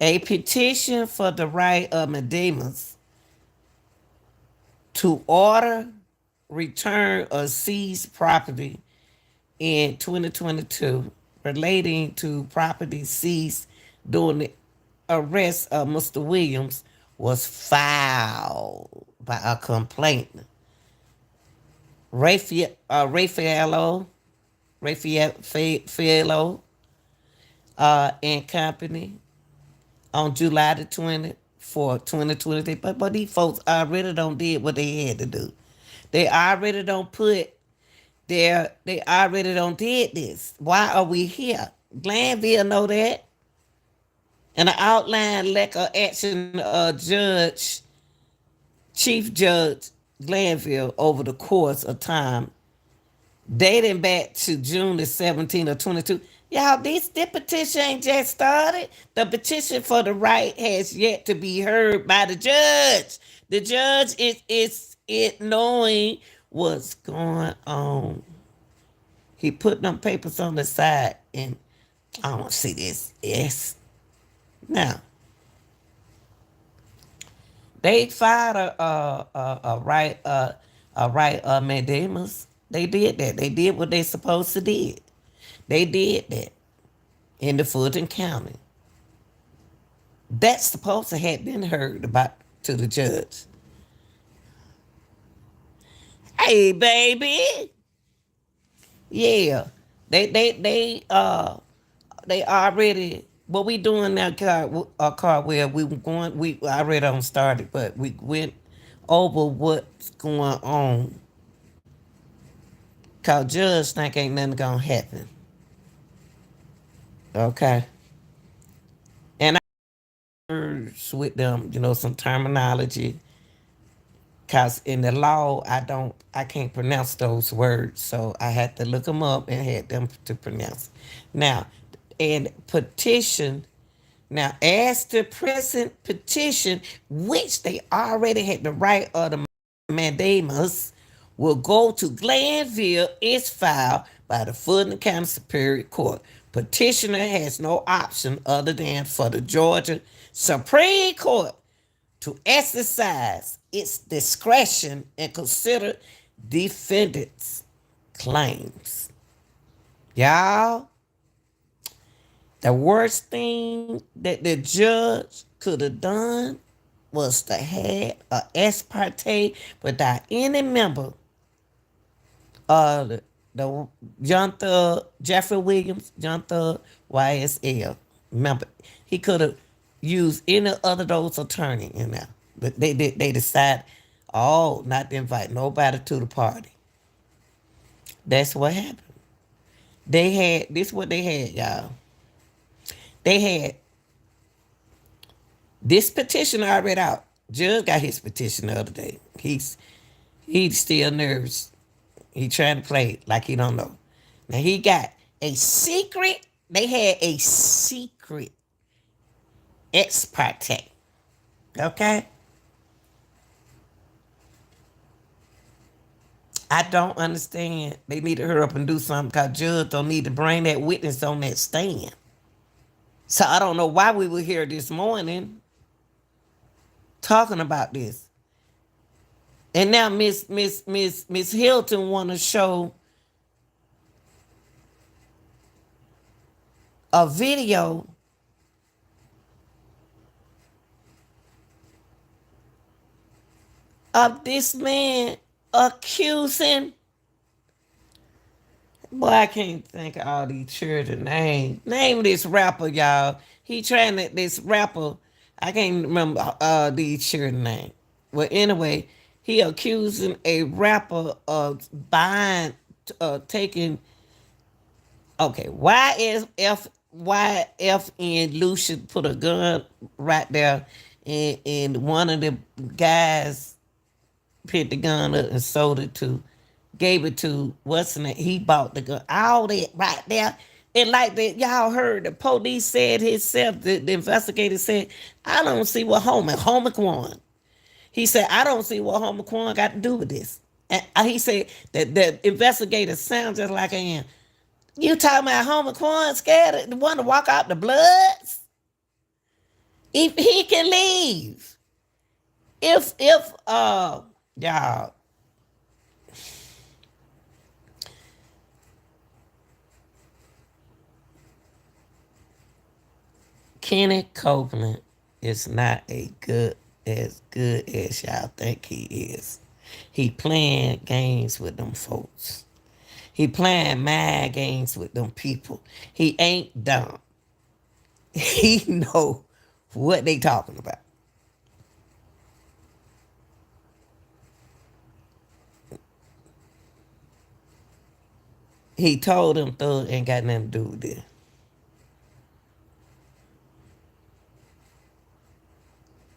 A petition for the right of Mandamus to order, return, or seize property in 2022 relating to property seized during the arrest of Mr. Williams was filed by a complainant. Raffaello and company on July the 20th for 2023. But these folks already don't did what they had to do. They already don't put they already don't did this. Why are we here? Glanville know that. And the outline lack of action judge, Chief Judge Glanville over the course of time dating back to June the 17th of 22. Y'all, this petition ain't just started. The petition for the right has yet to be heard by the judge. The judge is it knowing what's going on. He put them papers on the side, and I don't see this. Yes. Now, they filed a mandamus. They did that. They did what they supposed to did. They did that in the Fulton County. That's supposed to have been heard about to the judge. Hey, baby. Yeah. They already what we doing now, Carwell, we already don't started, but we went over what's going on. Cause judge think ain't nothing gonna happen. Okay. And I words with them, some terminology. Cause in the law, I can't pronounce those words, so I had to look them up and had them to pronounce. Now, and petition. Now, as the present petition, which they already had the right of the mandamus, will go to Glanville, is filed by the Fulton County Superior Court. Petitioner has no option other than for the Georgia Supreme Court to exercise its discretion and consider defendants' claims. Y'all, the worst thing that the judge could have done was to have a ex parte without any member of the John Thug, Jeffrey Williams, John Thug, YSL member. He could have used any other of those attorney in there. But they decided, not to invite nobody to the party. That's what happened. This is what they had, y'all. They had this petition already out. Judge got his petition the other day. He's still nervous. He trying to play like he don't know. Now he got a secret. They had a secret ex parte. Okay? I don't understand. They need to hurry up and do something because judge don't need to bring that witness on that stand. So I don't know why we were here this morning talking about this. And now Miss Hilton want to show a video of this man accusing. Boy, I can't think of all these children names. Name this rapper, y'all. This rapper, I can't remember these children names. Well, anyway, he accusing a rapper of taking, okay, YFN Lucian put a gun right there, and one of the guys picked the gun up and sold it to, gave it to what's in it. He bought the gun. All that right there. And like that, y'all heard the police said himself, the investigator said, I don't see what Homer Kwan. He said, I don't see what Homer Kwan got to do with this. And he said that the investigator sounds just like I am. You talking about Homer Kwan scared the one to walk out the bloods? If he can leave. If y'all, Kenny Copeland is not as good as y'all think he is. He playing games with them folks. He playing mind games with them people. He ain't dumb. He know what they talking about. He told him Thug ain't got nothing to do with it.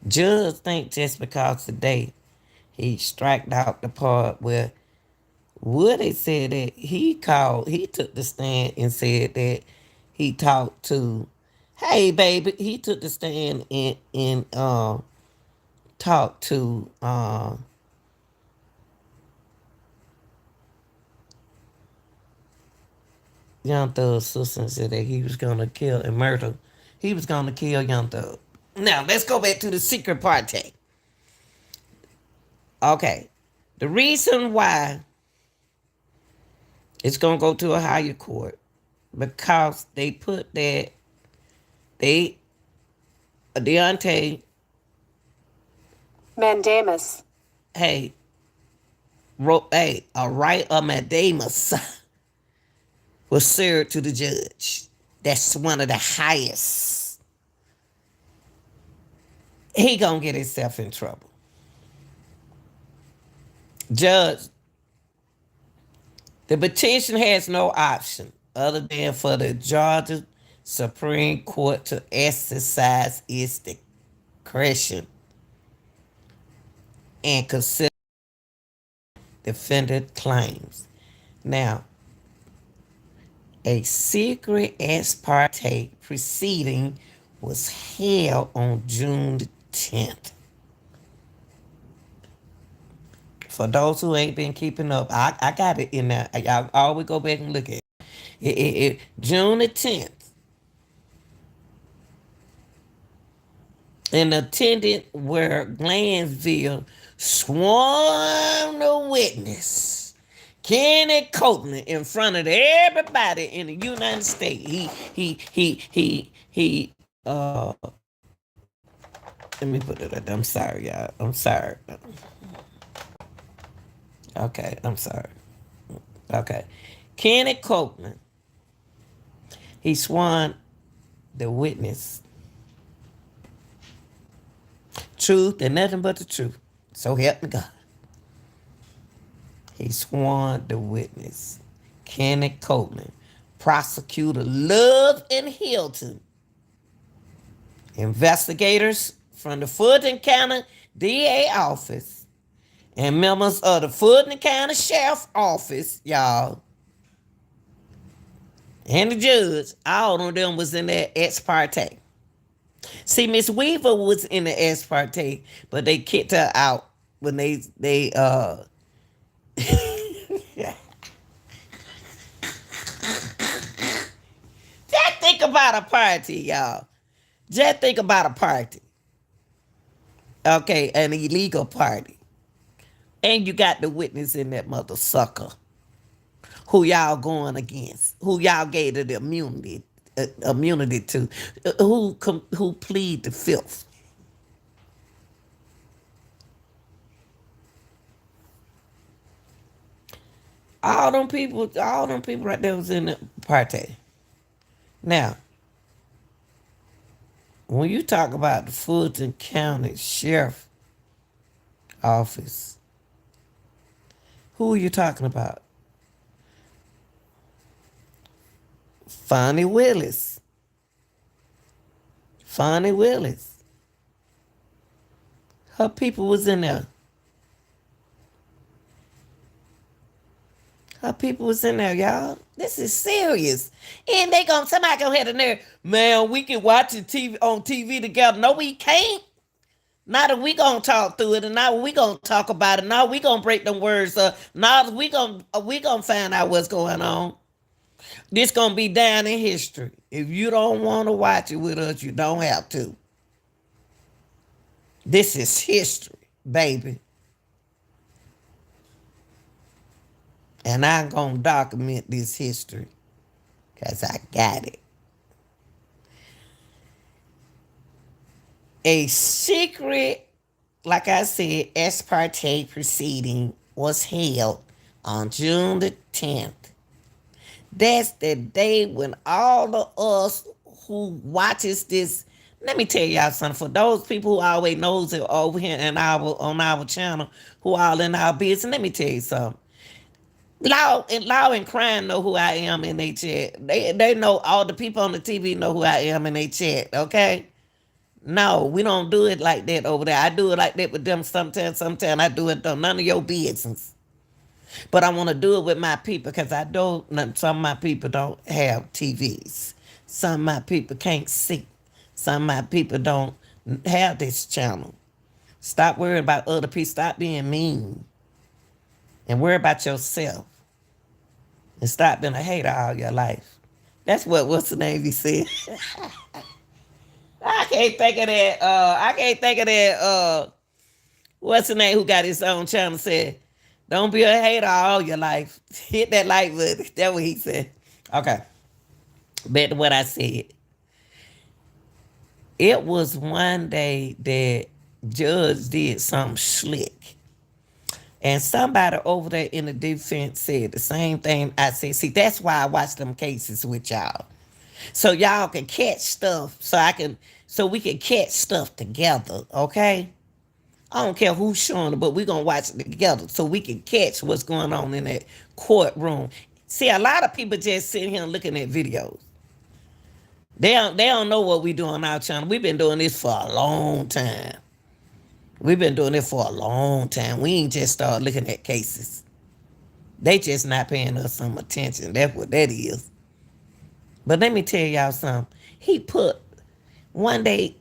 Judge think just because today he striked out the part where Woody said that he took the stand and said that he talked to, hey baby, he took the stand and talked to Young Thug's sister and said that he was gonna kill and murder. He was gonna kill Young Thug. Now let's go back to the secret party. Okay, the reason why it's gonna go to a higher court because they put that they Deontay, Mandamus. hey, wrote a right of mandamus was served to the judge. That's one of the highest. He gonna get himself in trouble. Judge, the petition has no option other than for the Georgia Supreme Court to exercise its discretion and consider defendant claims. Now, a secret ex parte proceeding was held on June the 10th. For those who ain't been keeping up, I got it in there. Y'all always go back and look at it. June the 10th. And attendant were Glanville sworn to witness Kenny Copeland in front of everybody in the United States. He let me put it up. I'm sorry, y'all. I'm sorry. Okay, I'm sorry. Okay. Kenny Copeland, he sworn the witness truth and nothing but the truth. So help me God. He sworn the witness. Kenny Copeland, prosecutor Love and Hilton, investigators from the Fulton County DA office, and members of the Fulton County Sheriff's Office, y'all, and the judge, all of them was in that ex parte. See, Miss Weaver was in the ex parte, but they kicked her out when they just think about a party, y'all. Just think about a party. Okay, an illegal party. And you got the witness in that mother sucker. Who y'all going against? Who y'all gave the immunity to? Who plead the filth? All them people right there was in the party. Now, when you talk about the Fulton County Sheriff Office, who are you talking about? Fonnie Willis. Fonnie Willis. Her people was in there. Her people was in there, y'all. This is serious. And somebody gonna have the nerve, man, we can watch it on TV together. No, we can't. Now that we gonna talk through it, and now we gonna talk about it. Now we gonna break them words up. Now we gonna find out what's going on. This gonna be down in history. If you don't want to watch it with us, you don't have to. This is history, baby. And I'm gonna document this history because I got it. A secret, like I said, ex parte proceeding was held on June the 10th. That's the day when all of us who watches this, let me tell y'all something. For those people who always knows it over here on our channel, who all in our business, let me tell you something. Law and Crime know who I am in they chat. They know, all the people on the TV know who I am in they chat. Okay. No, we don't do it like that over there. I do it like that with them sometimes. Sometimes I do it though. None of your business. But I want to do it with my people because I know some of my people don't have TVs. Some of my people can't see. Some of my people don't have this channel. Stop worrying about other people. Stop being mean and worry about yourself. And stop being a hater all your life. That's what's the name he said. I can't think of that. I can't think of that. What's the name who got his own channel said, don't be a hater all your life. Hit that like button. That's what he said. Okay. Back to what I said. It was one day that Judge did something slick. And somebody over there in the defense said the same thing I said. See, that's why I watch them cases with y'all. So y'all can catch stuff so we can catch stuff together, okay? I don't care who's showing it, but we're gonna watch it together so we can catch what's going on in that courtroom. See, a lot of people just sitting here looking at videos. They don't know what we do on our channel. We've been doing this for a long time. We've been doing it for a long time. We ain't just started looking at cases. They just not paying us some attention. That's what that is. But let me tell y'all something. He put one day,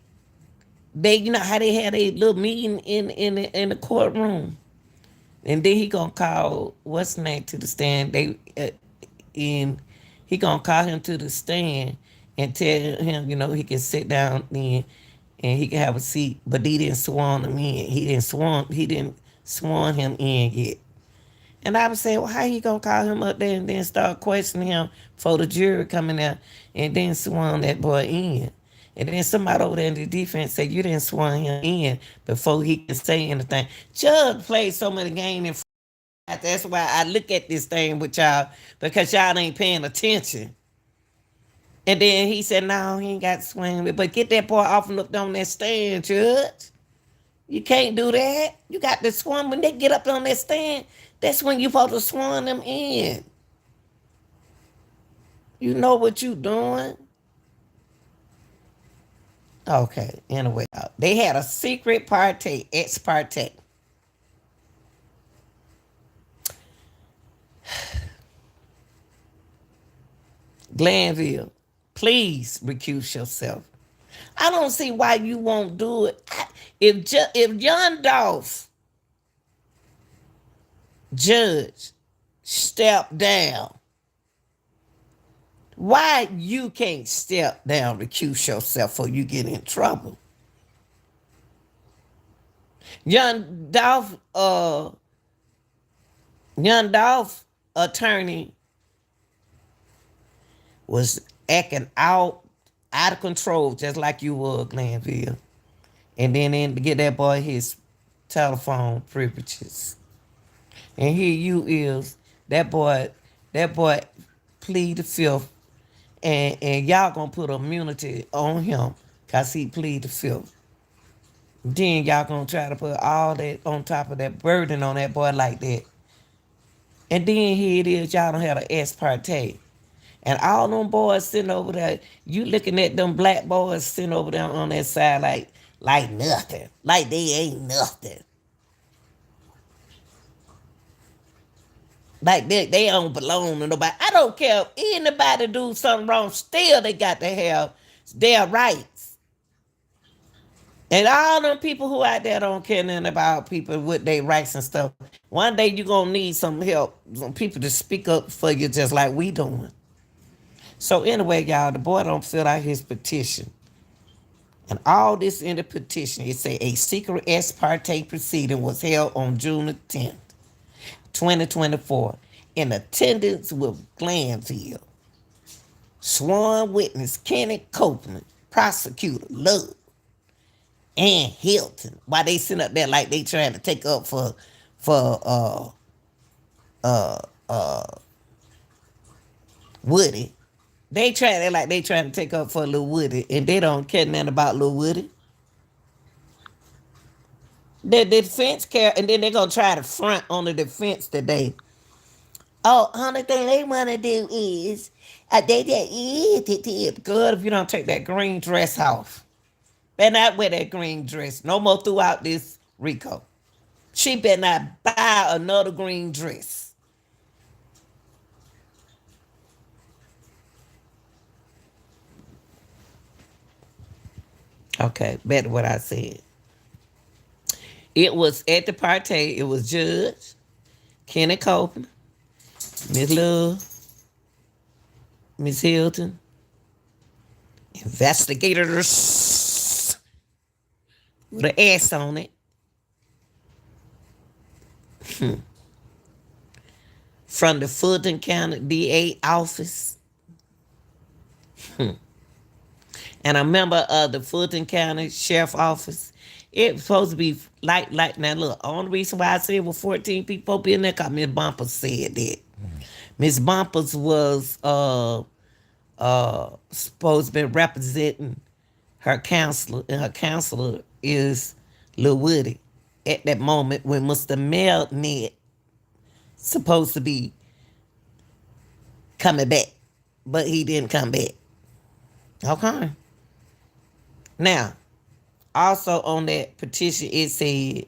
you know how they had a little meeting in the courtroom, and then he gonna call what's name to the stand. He gonna call him to the stand and tell him, he can sit down then and he can have a seat. But he didn't sworn him in. He didn't sworn him in yet. And I was saying, well, how you gonna call him up there and then start questioning him for the jury coming out and then sworn that boy in? And then somebody over there in the defense said, you didn't sworn him in before he can say anything. Judge played so many games. That's why I look at this thing with y'all, because y'all ain't paying attention. And then he said, no, he ain't got to swing. But get that boy off and look on that stand, Judge. You can't do that. You got to swan. When they get up on that stand, that's when you supposed to swan them in. You know what you doing. Okay, anyway. They had a secret parte, ex parte. Glanville, please recuse yourself. I don't see why you won't do it. If John Dolph judge step down, why you can't step down, recuse yourself, or you get in trouble? Young Dolph attorney was acting out of control, just like you were, Glanville. And then to get that boy his telephone privileges. And here you is, that boy plead the fifth, and y'all gonna put immunity on him because he plead the fifth. Then y'all gonna try to put all that on top of that burden on that boy like that. And then here it is, y'all don't have an ex parte. And all them boys sitting over there, you looking at them black boys sitting over there on that side like nothing. Like they ain't nothing. Like they don't belong to nobody. I don't care if anybody do something wrong, still they got to have their rights. And all them people who out there don't care nothing about people with their rights and stuff. One day you're going to need some help, some people to speak up for you just like we doing. So anyway, y'all, the boy don't fill out his petition. And all this in the petition, it say a secret ex parte proceeding was held on June the 10th, 2024, in attendance with Glanville, sworn witness Kenneth Copeland, prosecutor Love, and Hilton. Why they sitting up there like they trying to take up for Woody. They trying like they trying to take up for Lil Woody, and they don't care nothing about Lil Woody. The defense care, and then they're gonna try to front on the defense today. Oh, only thing they want to do is they just it. Good if you don't take that green dress off. Better not wear that green dress no more throughout this Rico. She better not buy another green dress. Okay, back to what I said. It was at the Parte. It was Judge Kenny Copeland, Miss Love, Miss Hilton, investigators with an S on it from the Fulton County DA office, and a member of the Fulton County Sheriff Office. It was supposed to be like now. Look, only reason why I said it was 14 people up in there because Miss Bumpers said that. Miss Bumpers was supposed to be representing her counselor, and her counselor is Lil Woody. At that moment when Mr. Melnet supposed to be coming back, but he didn't come back. Okay. Now, also on that petition, it said,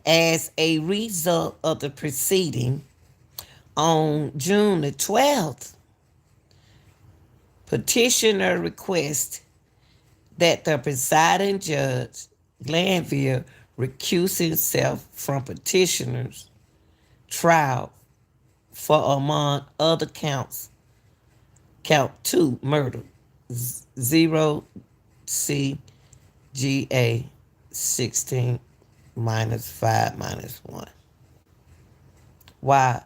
as a result of the proceeding on June the 12th, petitioner requests that the presiding judge, Glanville, recuse himself from petitioner's trial for, among other counts, count 2 murder, 0 CGA 16 minus 5 minus 1. Why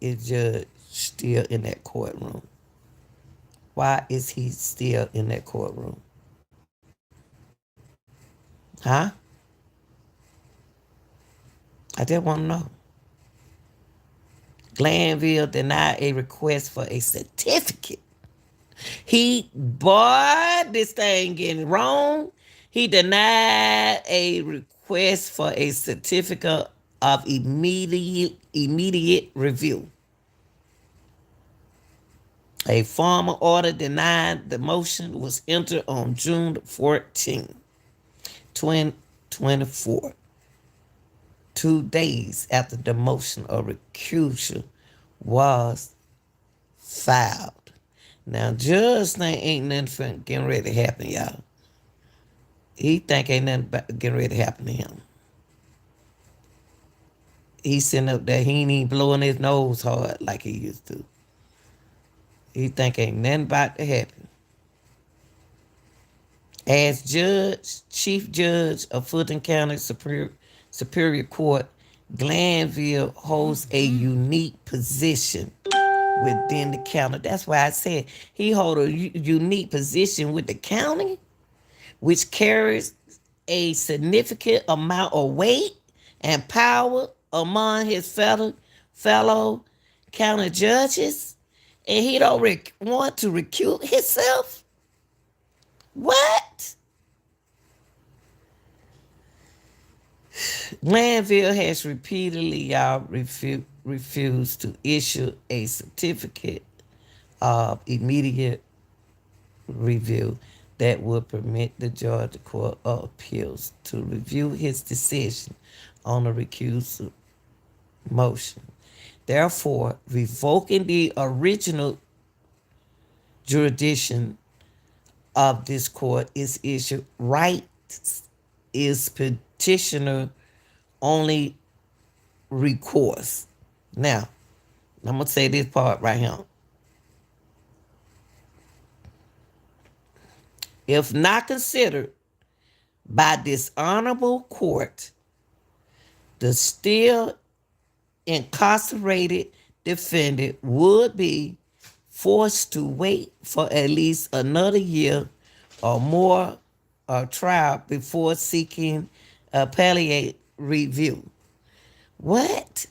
is Judge still in that courtroom? Why is he still in that courtroom? Huh? I just want to know. Glanville denied a request for a certificate. This thing getting wrong. He denied a request for a certificate of immediate review. A formal order denying the motion was entered on June 14, 2024, 2 days after the motion of recusal was filed. Now, Judge think ain't nothing getting ready to happen, y'all. He think ain't nothing getting ready to happen to him. He sitting up there, he ain't even blowing his nose hard like he used to. He think ain't nothing about to happen. As Chief Judge of Fulton County Superior Court, Glanville holds a unique position within the county. That's why I said he holds a unique position with the county, which carries a significant amount of weight and power among his fellow county judges, and he don't want to recuse himself. What? Glanville has repeatedly, y'all, refused to issue a certificate of immediate review that would permit the Georgia Court of Appeals to review his decision on the recusal motion. Therefore, revoking the original jurisdiction of this court is issue. Rights is petitioner only recourse. Now, I'm going to say this part right here. If not considered by this honorable court, the still incarcerated defendant would be forced to wait for at least another year or more of trial before seeking appellate review. What?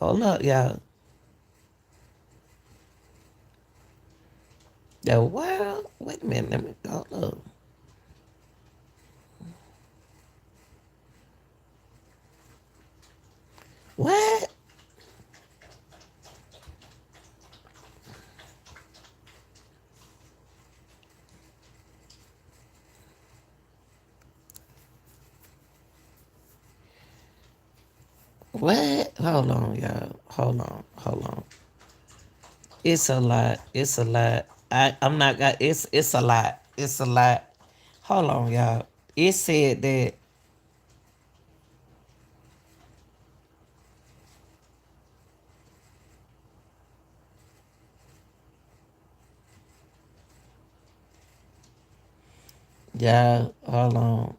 Hold up, y'all. The world? Wait a minute, let me hold up. What? What? Hold on, y'all. Hold on. Hold on. It's a lot. It's a lot. I'm not got it's a lot. It's a lot. Hold on, y'all. It said that y'all hold on.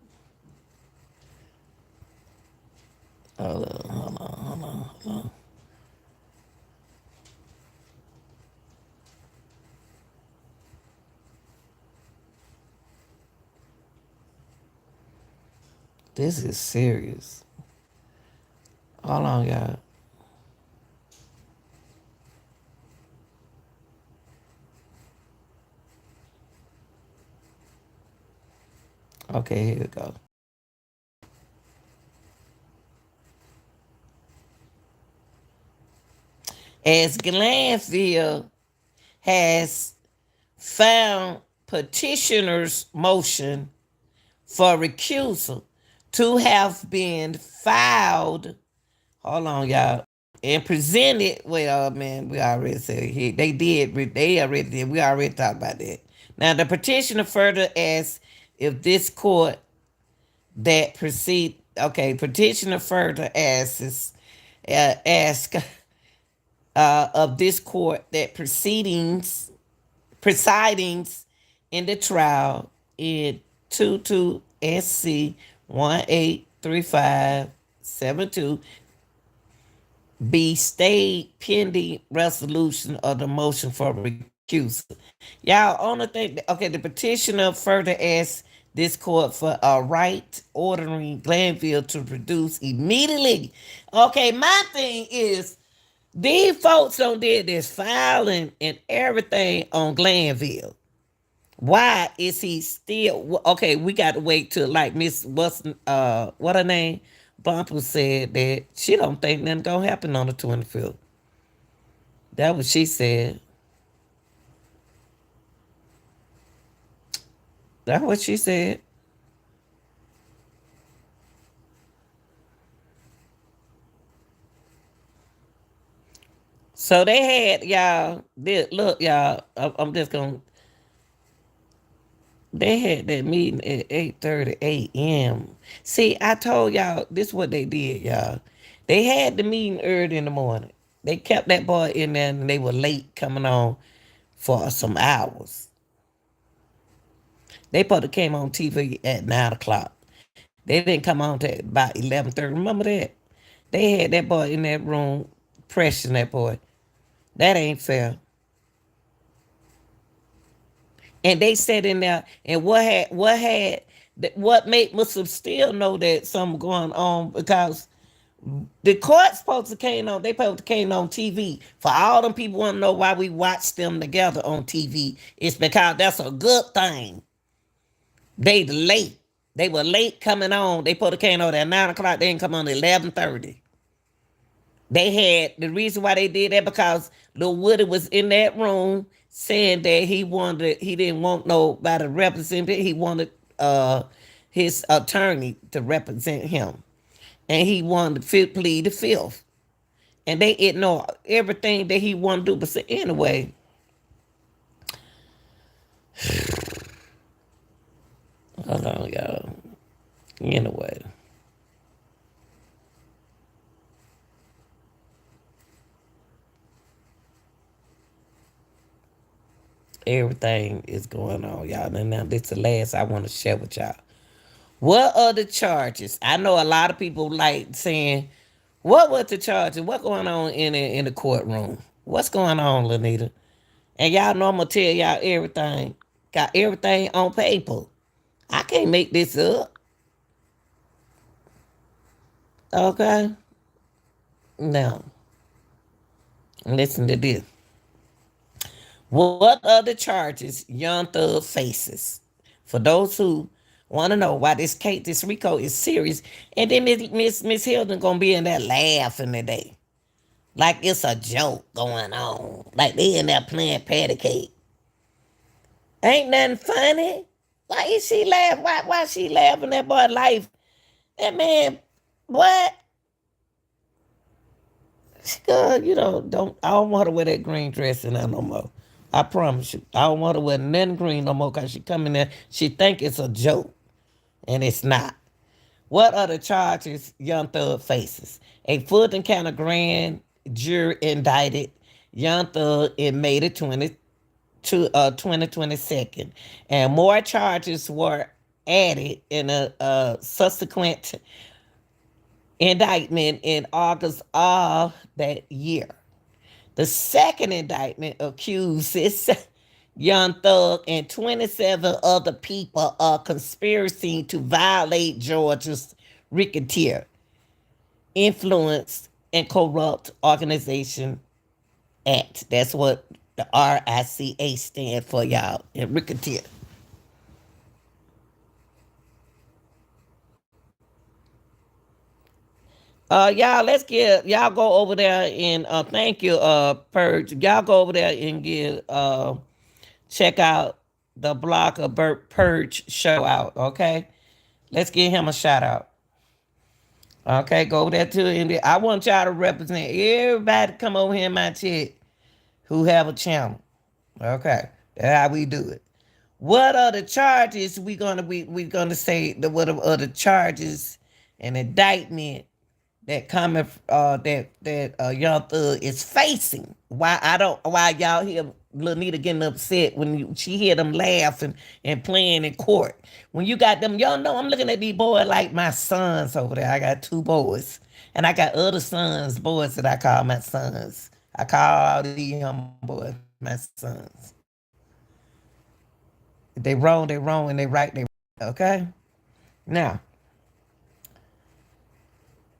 Hold on, hold on, hold on, hold on. This is serious. Hold on, y'all. Okay, here we go. As Glanville has found petitioner's motion for recusal to have been filed. Hold on, y'all. And presented. Well, man, we already said he, they did. They already did. We already talked about that. Now, the petitioner further asks if this court that proceed. Okay, petitioner further asks ask of this court that proceedings in the trial in 22 SC 183572 be stayed pending resolution of the motion for recusal. Y'all, only thing, okay, the petitioner further asks this court for a right ordering Glanville to produce immediately. Okay, my thing is, these folks don't did this filing and everything on Glanville. Why is he still okay? We got to wait till like Miss what's what her name Bumper said that she don't think nothing gonna happen on the 25th. That what she said. That's what she said. So they had y'all. Look, y'all. I'm just gonna. They had that meeting at 8:30 a.m. See, I told y'all this what they did, y'all. They had the meeting early in the morning. They kept that boy in there and they were late coming on for some hours. They probably came on TV at 9 o'clock. They didn't come on to about 11:30. Remember that? They had that boy in that room pressuring that boy. That ain't fair. And they sat in there and what made Muslims still know that something going on because the court supposed to came on. They supposed to came on TV. For all them people want to know why we watch them together on TV. It's because that's a good thing. They late. They were late coming on. They supposed to came on at 9 o'clock. They didn't come on at 11:30. They had the reason why they did that because Lil Woody was in that room saying that he didn't want nobody to represent it. He wanted his attorney to represent him. And he wanted to plead the fifth. And they ignore everything that he wanted to do. But so anyway, hold on, y'all. Anyway, everything is going on, y'all. And now this is the last I want to share with y'all. What are the charges? I know a lot of people like saying, "What was the charges? What going on in the courtroom? What's going on, Lanita?" And y'all know I'm gonna tell y'all everything. Got everything on paper. I can't make this up. Okay. Now, listen to this. What other charges Young Thug faces? For those who Want to know why this Rico is serious. And then Miss Hilton gonna be in there laughing today. Like it's a joke going on. Like they in there playing patty cake. Ain't nothing funny. Why is she laugh? Why she laughing that boy life? That man, what? Girl, don't I don't want her to wear that green dress in there no more. I promise you. I don't want her to wear nothing green no more because she come in there, she think it's a joke. And it's not. What are the charges Young Thug faces? A Fulton County grand jury indicted Young Thug in May the 2022, and more charges were added in a subsequent indictment in August of that year. The second indictment accuses Young Thug and 27 other people of conspiracy to violate Georgia's racketeer, influence, and corrupt organization act. That's what the RICA stand for, y'all, and racketeer. Y'all, let's get y'all go over there and thank you, Purge. Y'all go over there and get check out the block of Burt Purge show out. Okay, let's give him a shout out. Okay, go over there too. And I want y'all to represent everybody. Come over here in my chat who have a channel. Okay, that's how we do it. What are the charges we gonna say? What are the charges and indictment that coming that Young Thug is facing? Why y'all hear Lanita getting upset when she hear them laughing and playing in court? When you got them, y'all know I'm looking at these boys like my sons over there. I got two boys, and I got other sons, boys that I call my sons. I call all these young boys my sons. If they wrong, they wrong, and they right, they right. Okay. Now,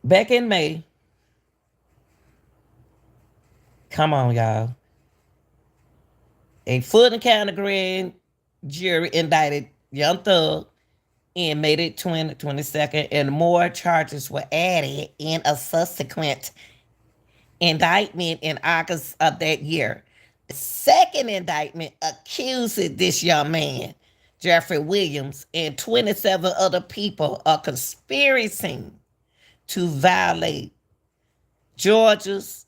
back in May, come on, y'all. A Fulton County grand jury indicted Young Thug in May the 22nd, and more charges were added in a subsequent indictment in August of that year. The second indictment accused this young man, Jeffrey Williams, and 27 other people of conspiring to violate Georgia's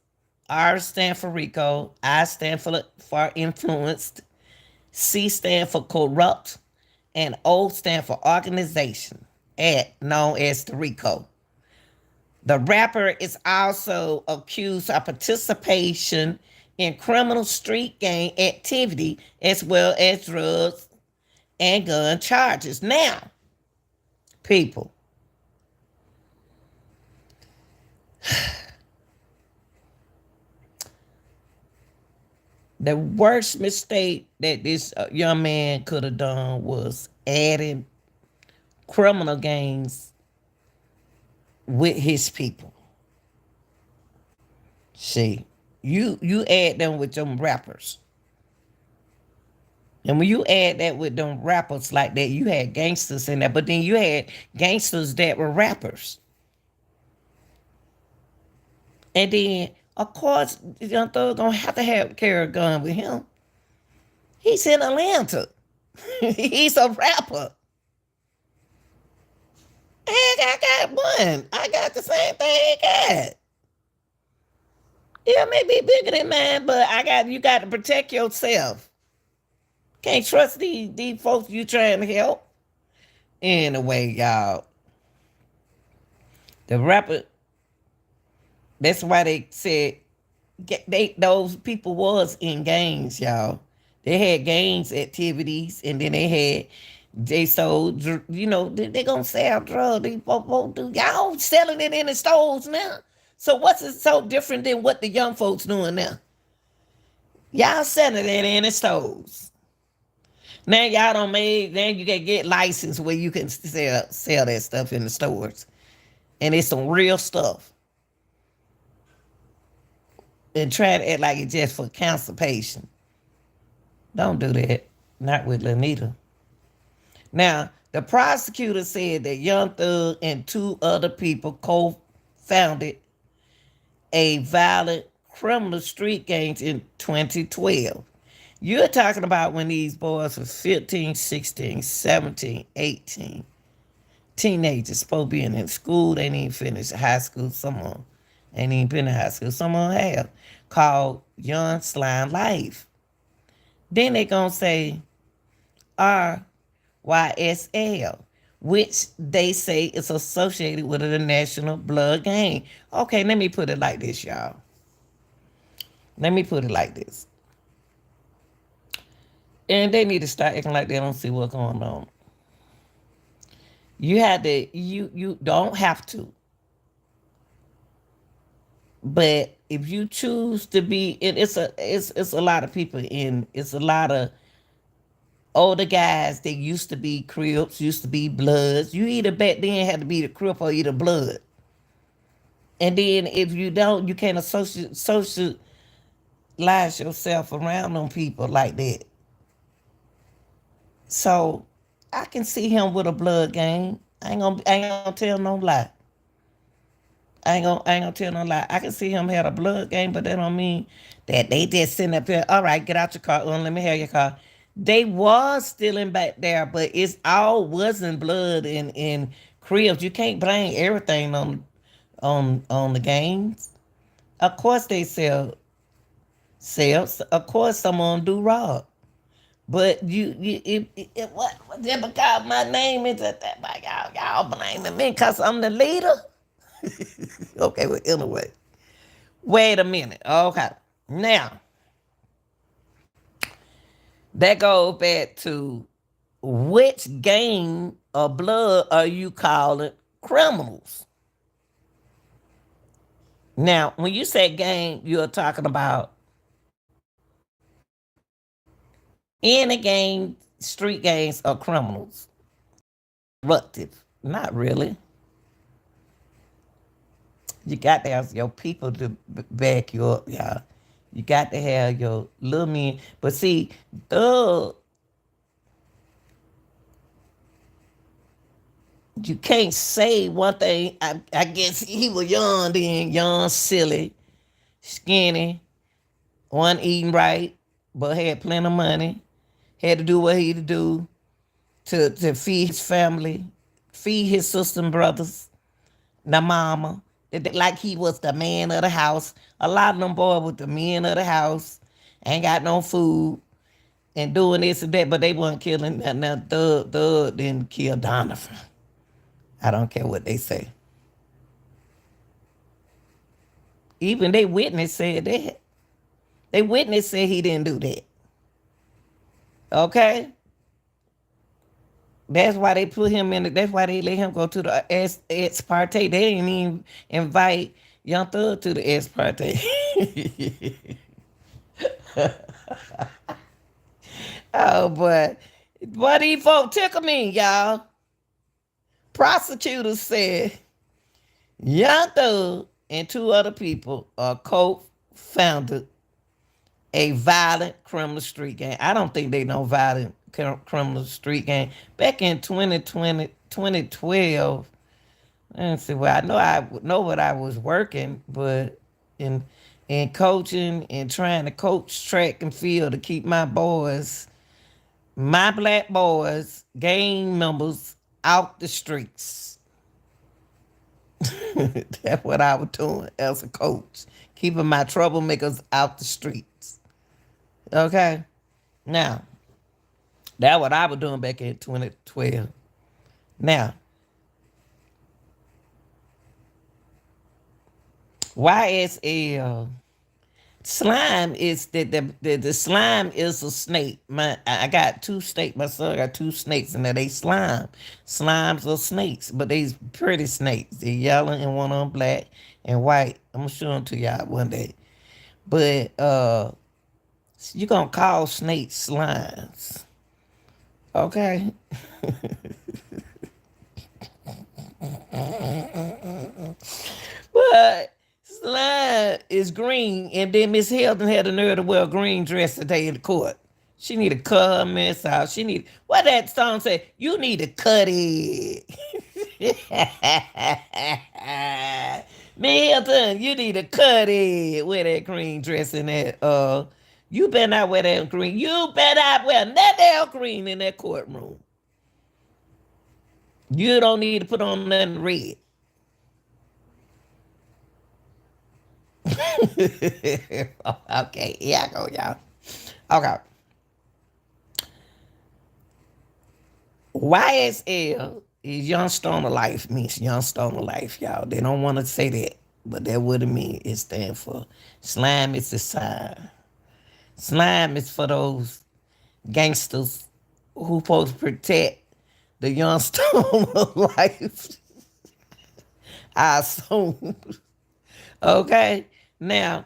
R stand for RICO, I stand for influenced, C stand for corrupt, and O stand for organization, known as the RICO. The rapper is also accused of participation in criminal street gang activity as well as drugs and gun charges. Now, people, the worst mistake that this young man could have done was adding criminal gangs with his people. See, you add them with them rappers. And when you add that with them rappers like that, you had gangsters in there, but then you had gangsters that were rappers. And then, of course, Young Thug gonna have to carry a gun with him. He's in Atlanta. He's a rapper. Heck, I got one. I got the same thing he got. It may be bigger than mine, but you got to protect yourself. Can't trust these folks you trying to help. Anyway, y'all. The rapper, that's why they said those people was in gangs, y'all. They had gangs activities, and then they sold, they gonna sell drugs. These folks do, y'all selling it in the stores now. So what's it so different than what the young folks doing now? Y'all selling it in the stores. Now now you can get license where you can sell that stuff in the stores. And it's some real stuff. And try to act like it's just for constipation. Don't do that. Not with Lanita. Now, The prosecutor said that Young Thug and two other people co-founded a violent criminal street gang in 2012. You're talking about when these boys were 15, 16, 17, 18. Teenagers supposed to be in school. They didn't finish high school. Some of them ain't even been in high school. Some of them have. Called Young Slime Life. Then they gonna say RYSL, which they say is associated with a national blood gang. Okay, let me put it like this, y'all. Let me put it like this. And they need to start acting like they don't see what's going on. You had to, you don't have to. But if you choose to be, it's a lot of people in, it's a lot of older guys that used to be Crips, used to be Bloods. You either back then had to be the Crip or either Blood. And then if you don't, you can't socialize yourself around them people like that. So I can see him with a blood gang. I ain't gonna tell no lie. I ain't gonna tell no lie. I can see him had a blood gang, but that don't mean that they just sitting up there. All right, get out your car. Let me have your car. They was stealing back there, but it's all wasn't blood in cribs. You can't blame everything on the gangs. Of course they sell sales. Of course someone do rob. But because my name is at that, y'all blaming me because I'm the leader. Okay, well, anyway. Wait a minute. Okay. Now, that goes back to which gang of blood are you calling criminals? Now, when you say gang, you're talking about any gang, street gangs, or criminals. Disruptive. Not really. You got to have your people to back you up, y'all. You got to have your little men. But see, you can't say one thing. I guess he was young then, young, silly, skinny, wasn't eating right, but had plenty of money. Had to do what he had to do to feed his family, feed his sister and brothers, the mama. Like he was the man of the house. A lot of them boys was the men of the house, ain't got no food, and doing this and that, but they wasn't killing. Now Thug didn't kill Donovan. I don't care what they say. Even they witness said that. They witness said he didn't do that. Okay? That's why they put him in. That's why they let him go to the ex parte. They didn't even invite Young Thug to the ex parte. Oh, but what these folk tickle me, y'all. Prosecutors said Young Thug and two other people are co-founded a violent criminal street gang. I don't think they know violent criminal street gang. Back in 2012, let's see, well, I know what I was working, but in coaching and trying to coach track and field to keep my boys, my black boys, gang members out the streets. That's what I was doing as a coach, keeping my troublemakers out the streets. Okay? Now, that's what I was doing back in 2012. Now, YSL slime is the slime is a snake. I got two snakes. My son got two snakes, and they slime. Slimes are snakes, but they's pretty snakes. They're yellow and one of them black and white. I'm gonna show them to y'all one day. But you gonna call snakes slimes, okay? But slime is green, and then Miss Hilton had the nerve to wear a green dress today in the court. She need to cut her mess out. She need what that song say? You need to cut it. Milton, you need to cut it. Wear that green dress in that you better not wear that green. You better not wear that damn green in that courtroom. You don't need to put on nothing red. Okay, here I go, y'all. Okay. YSL is Young Stoner Life, means Young Stoner Life, y'all. They don't want to say that, but that what it means. It stands for slime is the sign. Slime is for those gangsters who supposed to protect the young stoner life. I assume. Okay. Now,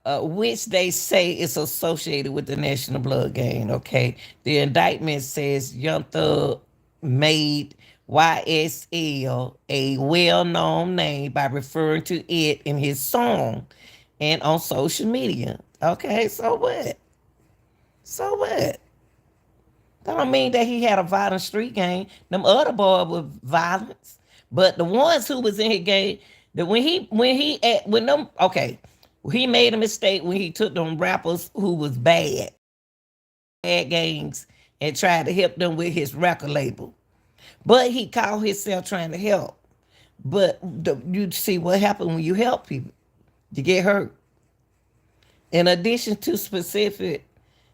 which they say is associated with the National Blood Gang. Okay, the indictment says Young Thug made YSL a well-known name by referring to it in his song and on social media. Okay, so what? So what? That don't mean that he had a violent street gang. Them other boys were violence, but the ones who was in his gang, that when them okay, he made a mistake when he took them rappers who was bad gangs, and tried to help them with his record label. But he called himself trying to help. But you see what happened when you help people, you get hurt. In addition to specific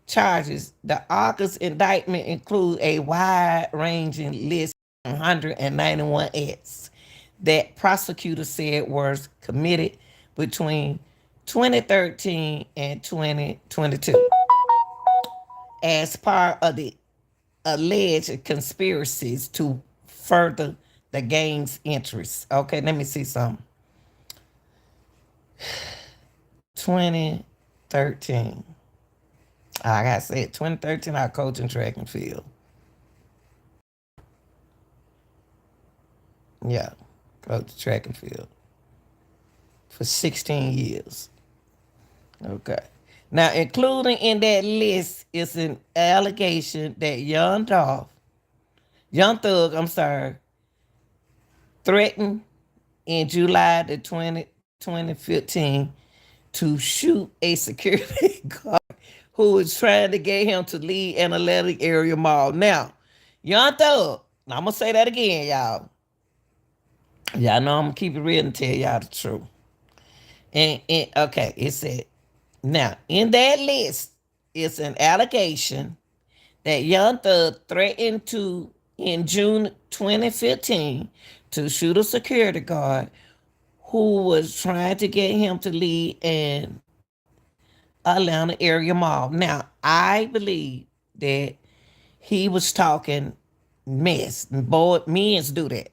charges, the August indictment include a wide-ranging list of 191 acts that prosecutors said was committed between 2013 and 2022 as part of the alleged conspiracies to further the gang's interests. Okay, let me see something. 2013. Like I said, 2013, I coached in track and field. Yeah, coached track and field for 16 years. Okay. Now, including in that list is an allegation that Young Thug, threatened in July the 2015 to shoot a security guard who was trying to get him to leave an athletic area mall. Now, Young Thug, I'm going to say that again, y'all. Y'all know I'm going to keep it real and tell y'all the truth. And okay, it said, now, in that list, it's an allegation that Young Thug threatened to, in June 2015, to shoot a security guard who was trying to get him to leave an Atlanta area mall. Now, I believe that he was talking mess. Boy, men's do that.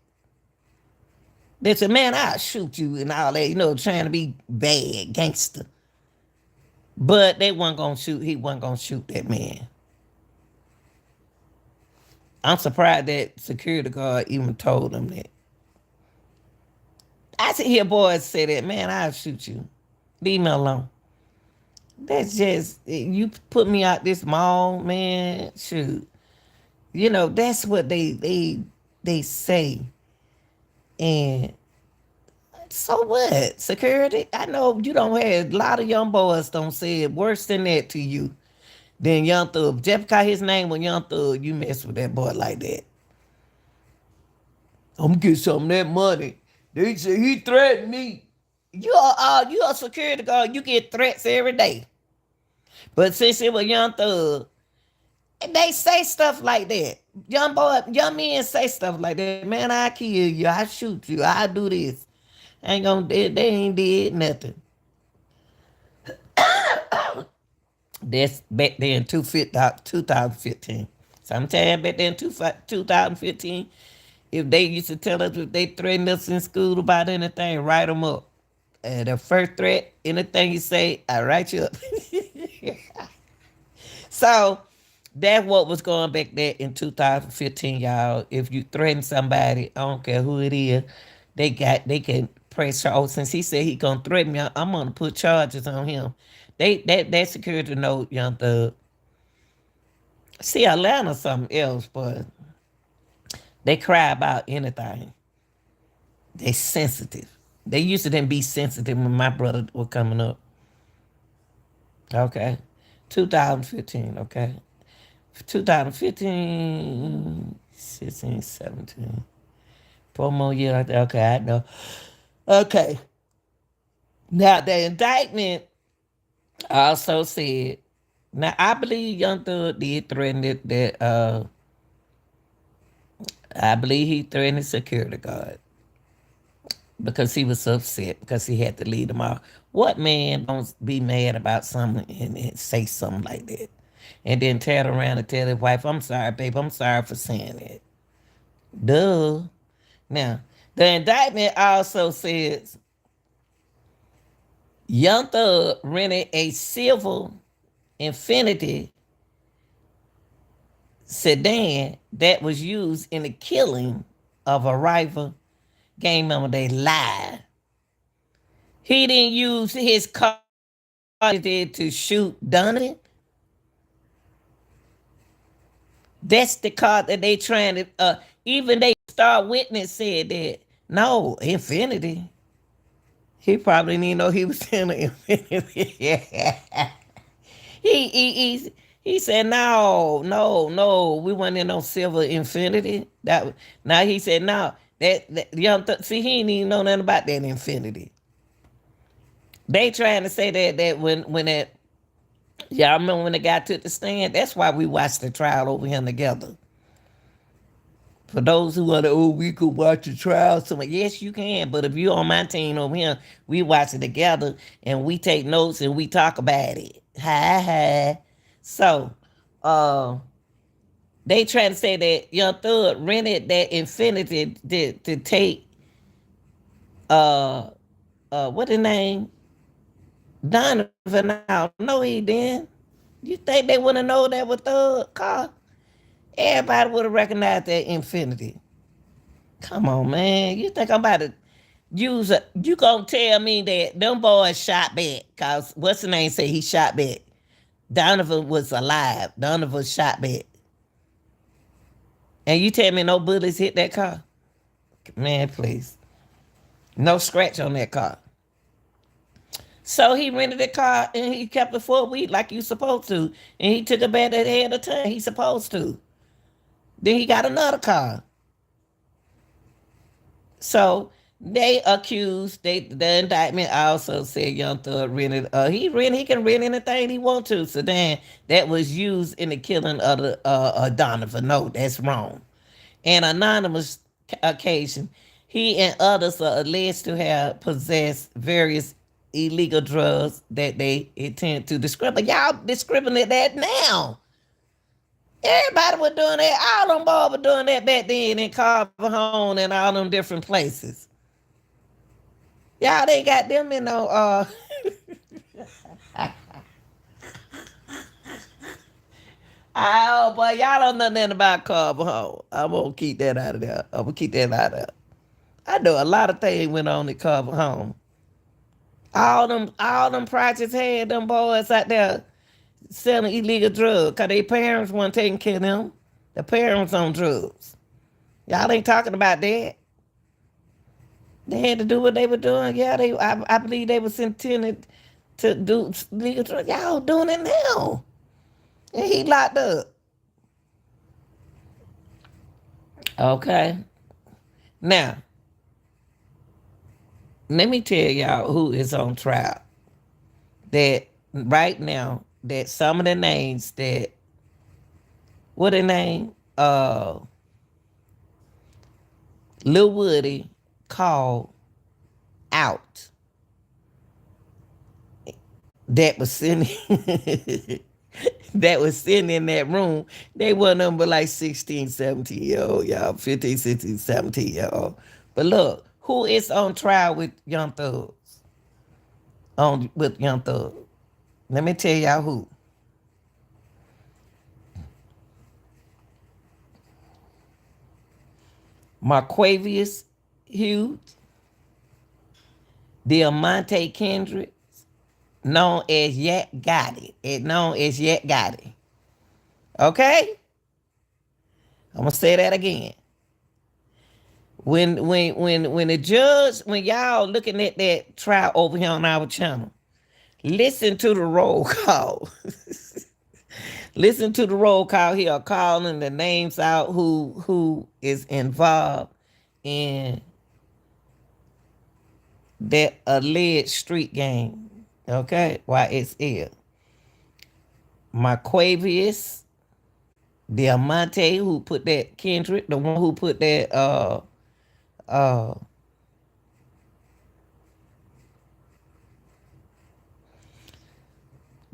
They said, man, I'll shoot you and all that, trying to be bad, gangster. But they weren't gonna shoot, he wasn't gonna shoot that man. I'm surprised that security guard even told him that. I see hear boys say that, man, I'll shoot you. Leave me alone. That's just, you put me out this mall, man, shoot. That's what they say. And so what? Security? I know you don't have, a lot of young boys don't say it worse than that to you than Young Thug. Just because his name was Young Thug, you mess with that boy like that. I'm gonna get some of that money. They say he threatened me. You a security guard, you get threats every day. But since it was Young Thug, they say stuff like that. Young men say stuff like that. Man, I kill you, I shoot you, I do this. They ain't did nothing. That's back then 2015. Sometime back then 2015, if they used to tell us if they threatened us in school about anything, write them up. And the first threat, anything you say, I write you up. So that's what was going back there in 2015, y'all. If you threaten somebody, I don't care who it is, they can press charges. Since he said he gonna threaten me, I'm gonna put charges on him. That security note, Young Thug. See, Atlanta something else, but they cry about anything. They sensitive. They used to then be sensitive when my brother was coming up. Okay. 2015, okay. 2015, 16, 17. 4 more years. Okay, I know. Okay. Now, the indictment also said, now I believe Young Thug did threaten that I believe he threatened the security guard because he was upset because he had to lead them off. What man don't be mad about something and say something like that? And then turn around and tell his wife, I'm sorry, babe, I'm sorry for saying that. Duh. Now, the indictment also says Young Thug rented a silver Infinity sedan that was used in the killing of a rival gang member. They lied. He didn't use his car to shoot Donovan. That's the car that they trying to. Even they star witness said that no Infinity. He probably didn't know he was in an Infinity. Yeah. He said no, no, no. We went in on Silver Infinity. That now he said no. That young see he didn't even know nothing about that Infinity. They trying to say that when that y'all remember when the guy took the stand. That's why we watched the trial over here together. For those who want to, oh, we could watch the trial. So yes, you can. But if you on my team over here, we watch it together and we take notes and we talk about it. Hi, hi. So, they trying to say that Young Thug rented that Infinity to take uh what the name? Donovan out. No, he didn't. You think they wouldn't know that was Thug car? Everybody would have recognized that Infinity. Come on, man. You think I'm about to use a you gonna tell me that them boys shot back? Cause what's the name say he shot back? Donovan was alive. Donovan shot back. And you tell me no bullets hit that car? Man, please. No scratch on that car. So he rented the car and he kept it for a week like you supposed to. And he took it back at the end of time he supposed to. Then he got another car. So they accused the indictment also said Young Thug rented he can rent anything he want to. Sedan that was used in the killing of the Donovan. No, that's wrong. An anonymous occasion, he and others are alleged to have possessed various illegal drugs that they intend to discriminate. Y'all discriminate that now. Everybody was doing that. All them boys were doing that back then in Carver Home and all them different places. Y'all they got them in no oh boy, y'all don't know nothing about Carver Home. I'm gonna keep that out of there. I'm gonna keep that out of there. I know a lot of things went on at Carver Home. All them projects had them boys out there selling illegal drugs because their parents weren't taking care of them. The parents on drugs. Y'all ain't talking about that. They had to do what they were doing. Yeah, I believe they was intended to do legal drugs. Y'all doing it now. And he locked up. Okay. Now, let me tell y'all who is on trial. That right now, that some of the names that what the name? Lil Woody called out that was sitting that was sitting in that room. They were number like 16, 17-year old, y'all, 15, 16, 17-year old. But look, who is on trial with Young Thugs? On with Young Thug. Let me tell y'all who. Marquavius Hughes, Diamante Kendrick, known as Yak Gotti. Known as Yak Gotti. Okay? I'm gonna say that again. When the judge, when y'all looking at that trial over here on our channel, listen to the roll call. Listen to the roll call here, calling the names out who is involved in that alleged street gang. Okay, YSL. Marquavius, Diamante, who put that Kendrick, the one who put that uh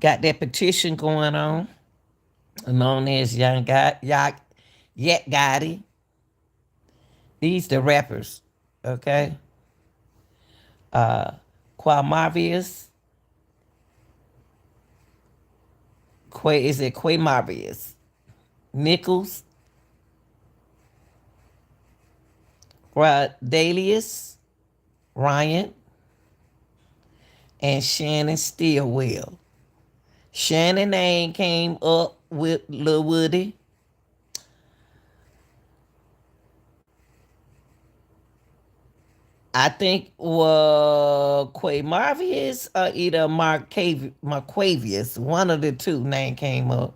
got that petition going on, known as Young Guy Yet Gotti. These the rappers, okay? Quamarvius, is it Quamarvius? Nichols, Dalius, Ryan, and Shannon Stillwell. Shannon name came up with Lil Woody. I think Quamarvius or either Marquavius, one of the two name came up.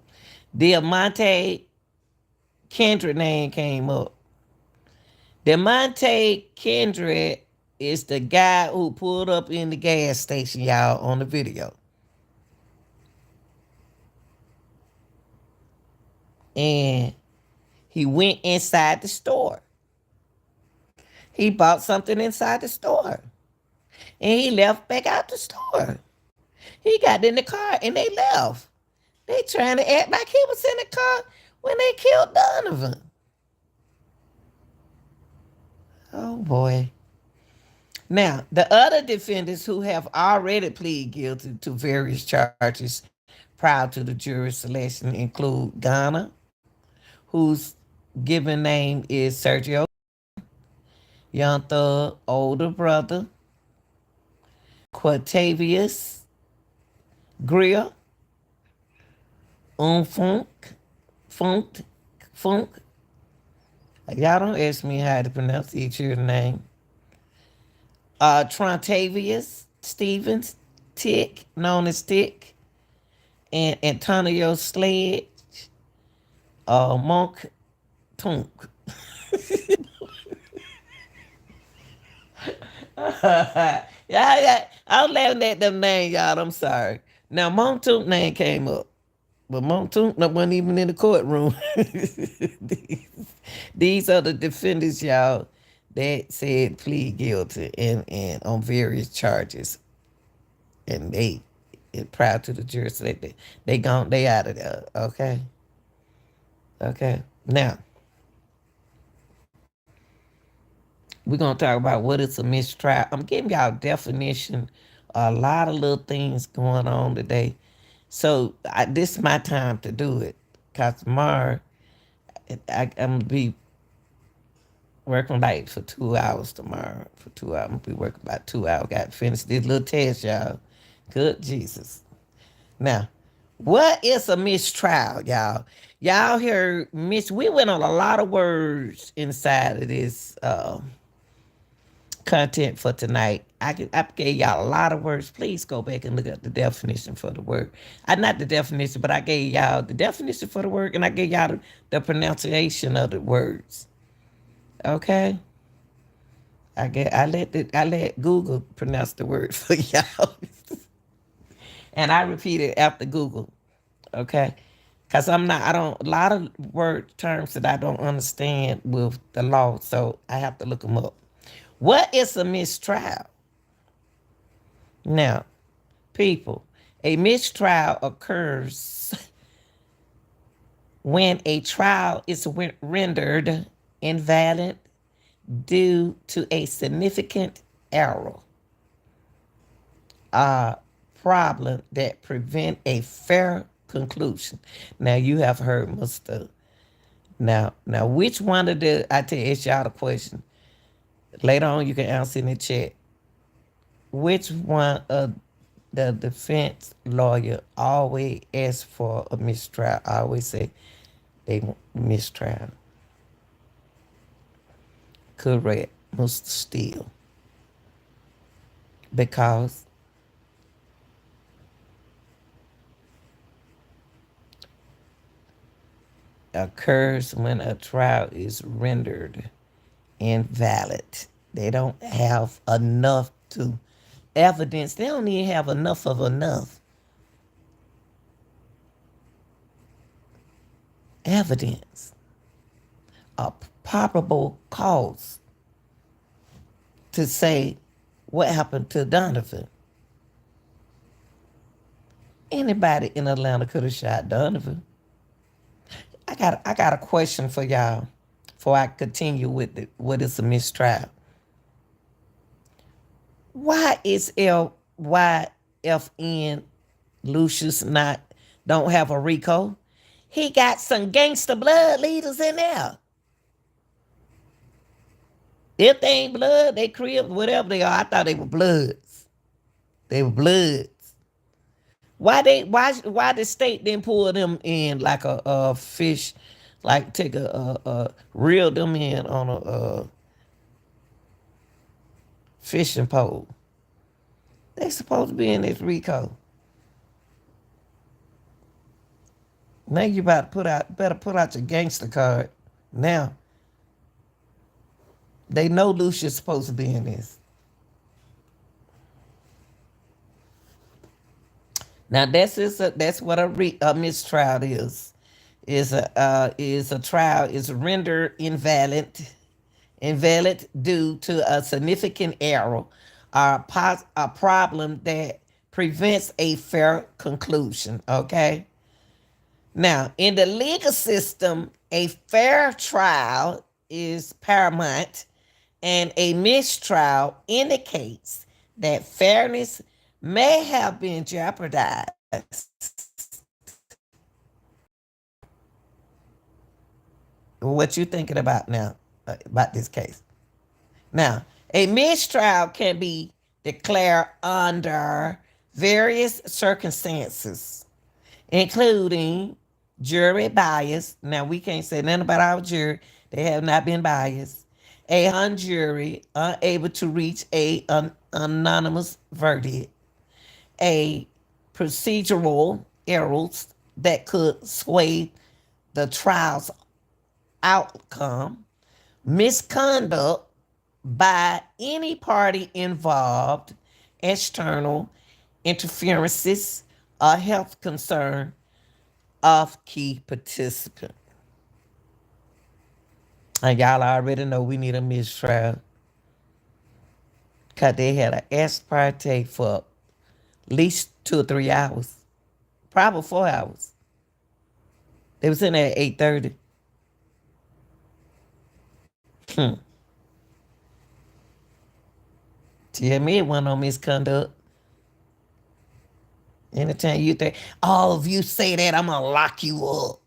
Diamante Kendrick name came up. Demonte Kendrick is the guy who pulled up in the gas station, y'all, on the video. And he went inside the store. He bought something inside the store. And he left back out the store. He got in the car and they left. They trying to act like he was in the car when they killed Donovan. Oh boy. Now, the other defendants who have already pleaded guilty to various charges prior to the jury selection include Ghana, whose given name is Sergio, Young Thug, older brother, Quatavius, Greer, Funk, Funk. Y'all don't ask me how to pronounce each of your name. Trontavius Stevens, Tick, known as Tick, and Antonio Sledge, Monk Tunk. Yeah, I'm laughing at them names, y'all. I'm sorry. Now, Monk Tunk name came up, but Monk Tunk wasn't even in the courtroom. these are the defendants, y'all, that said plead guilty and on various charges, and they prior to the jury select they out of there. Okay. Now we're gonna talk about what is a mistrial. I'm giving y'all definition. A lot of little things going on today, so this is my time to do it. Cause tomorrow I'm gonna be working late for 2 hours tomorrow. For 2 hours, I'm gonna be working about 2 hours. Got to finish this little test, y'all. Good Jesus. Now, what is a mistrial, y'all? Y'all heard we went on a lot of words inside of this content for tonight. I gave y'all a lot of words. Please go back and look at the definition for the word. Not the definition, but I gave y'all the definition for the word, and I gave y'all the pronunciation of the words. Okay? I let Google pronounce the word for y'all. And I repeat it after Google. Okay? Because a lot of word terms that I don't understand with the law, so I have to look them up. What is a mistrial? Now, people, a mistrial occurs when a trial is rendered invalid due to a significant error, a problem that prevent a fair conclusion. Now, you have heard Mr. Now, which one of I tell you, ask y'all the question. Later on, you can answer in the chat. Which one of the defense lawyer always asks for a mistrial? I always say, They mistrial. Correct, Mr. Steele. Because occurs when a trial is rendered invalid. They don't have enough to evidence. They don't even have enough of enough evidence, a probable cause to say what happened to Donovan. Anybody in Atlanta could have shot Donovan. I got a question for y'all before I continue with what is a mistrial. Why is LYFN Lucius not don't have a RICO? He got some gangster blood leaders in there. If they ain't blood, they crib, whatever they are. I thought they were bloods. They were bloods. Why the state didn't pull them in like a fish, like take a reel them in on a fishing pole? They supposed to be in this RICO. Now you about to better put out your gangster card. Now they know Lucia's supposed to be in this. Now that's what a mistrial is. Is a trial is rendered invalid due to a significant error or a problem that prevents a fair conclusion. Okay. Now, in the legal system, a fair trial is paramount, and a mistrial indicates that fairness may have been jeopardized. What you thinking about now about this case? Now, a mistrial can be declared under various circumstances, including jury bias. Now, we can't say nothing about our jury. They have not been biased. A hung jury unable to reach an anonymous verdict. A procedural errors that could sway the trial's outcome. Misconduct by any party involved, external interferences, or health concern of key participant. And y'all already know we need a mistrial. Because they had an ex parte for at least 2 or 3 hours. Probably 4 hours. They was in there at 8:30. Tell me it wasn't no misconduct. Anytime you think, all of you say that, I'm gonna lock you up.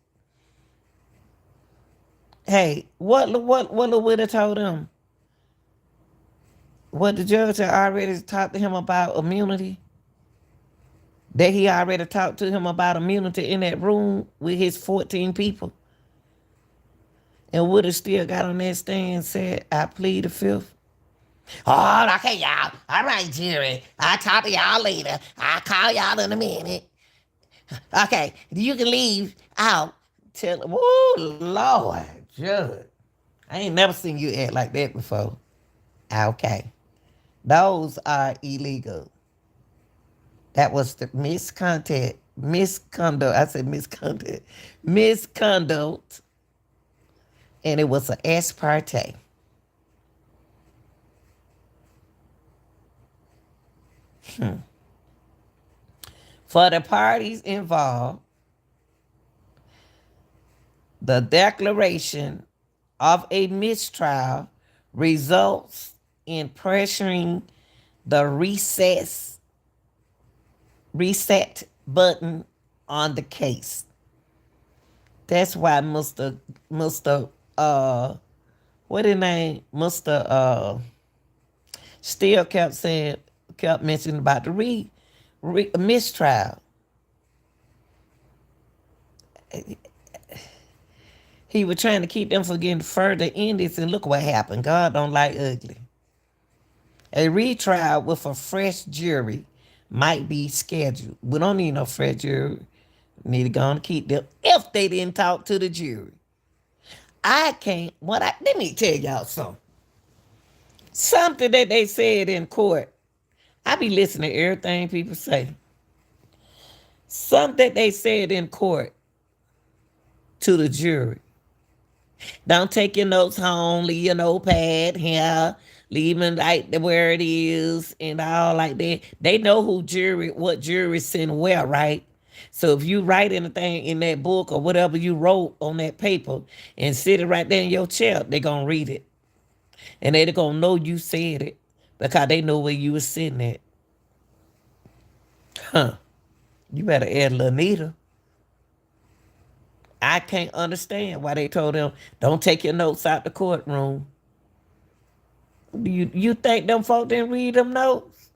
Hey, what Lawita told him? What the judge had already talked to him about immunity? That he already talked to him about immunity in that room with his 14 people. And Woody still got on that stand and said, I plead the fifth. Oh, okay, y'all. All right, jury. I'll talk to y'all later. I'll call y'all in a minute. Okay, you can leave out. Oh, Lord, Judge. I ain't never seen you act like that before. Okay. Those are illegal. That was the misconduct. I said misconduct. Misconduct. And it was an ex parte. For the parties involved, the declaration of a mistrial results in pressuring the reset button on the case. That's why Mr. What his name? Mr. Still kept mentioning about the mistrial. He was trying to keep them from getting further in this, and look what happened. God don't like ugly. A retrial with a fresh jury might be scheduled. We don't need no fresh jury. We need to go on and keep them if they didn't talk to the jury. I can't. Let me tell y'all something. Something that they said in court. I be listening to everything people say. Something they said in court to the jury. Don't take your notes home, leave your notepad here, leave them like where it is and all like that. They know what jury sent where, right? So if you write anything in that book or whatever you wrote on that paper and sit it right there in your chair, they're gonna read it. And they're gonna know you said it because they know where you was sitting at. Huh. You better add Lanita. I can't understand why they told them don't take your notes out the courtroom. You think them folk didn't read them notes?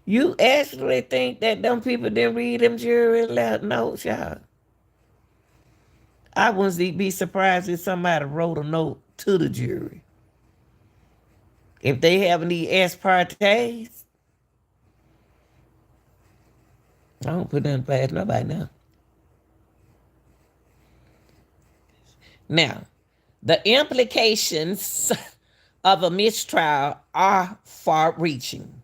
You actually think that them people didn't read them jury notes, y'all? I wouldn't be surprised if somebody wrote a note to the jury. If they have any ex partes, I don't put nothing past nobody now. Now, the implications of a mistrial are far reaching.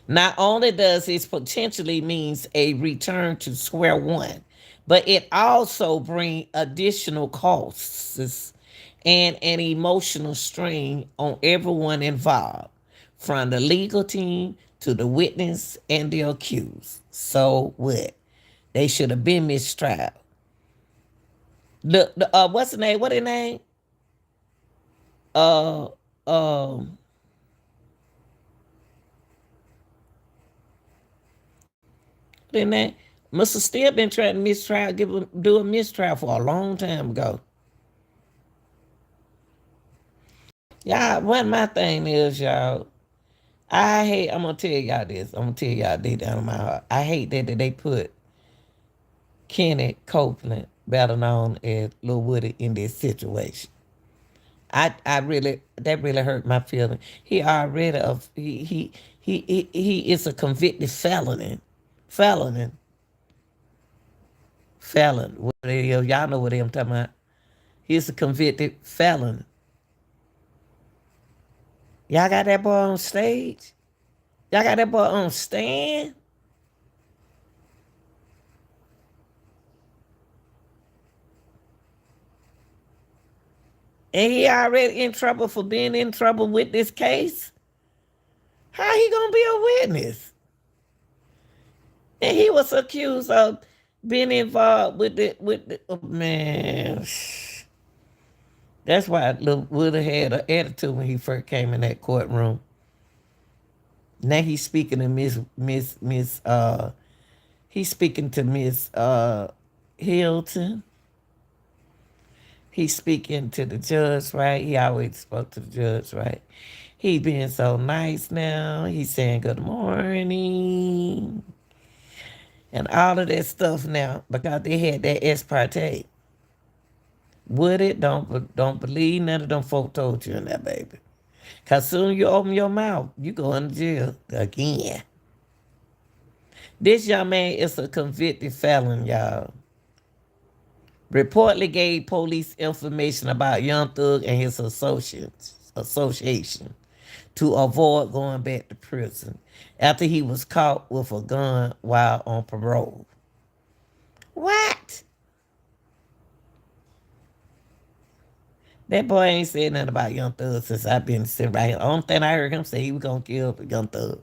Not only does it potentially means a return to square one, but it also brings additional costs and an emotional strain on everyone involved, from the legal team to the witness and the accused. So what? They should have been mistrial. What's the name? What the name? Uh, um, Then that must have still been trying to do a mistrial for a long time ago. Y'all, what my thing is, y'all, I'm gonna tell y'all this. I'm gonna tell y'all this down in my heart. I hate that they put Kenny Copeland, better known as Lil Woody, in this situation. I really, that really hurt my feelings. He already he is a convicted felon. Y'all know what I'm talking about. He's a convicted felon. Y'all got that boy on stage? Y'all got that boy on stand? And he already in trouble for being in trouble with this case? How he gonna be a witness? And he was accused of being involved with the oh, man. That's why Lil Woody had an attitude when he first came in that courtroom. Now he's speaking to he's speaking to Miss Hilton. He's speaking to the judge, right? He always spoke to the judge, right? He being so nice now. He's saying good morning. And all of that stuff now because they had that ex parte. Would it? Don't believe none of them folk told you in that, baby. Because soon you open your mouth, you go into jail again. This young man is a convicted felon, y'all. Reportedly gave police information about Young Thug and his association to avoid going back to prison after he was caught with a gun while on parole. What? That boy ain't said nothing about Young Thug since I've been sitting right here. The only thing I heard him say he was gonna kill Young Thug.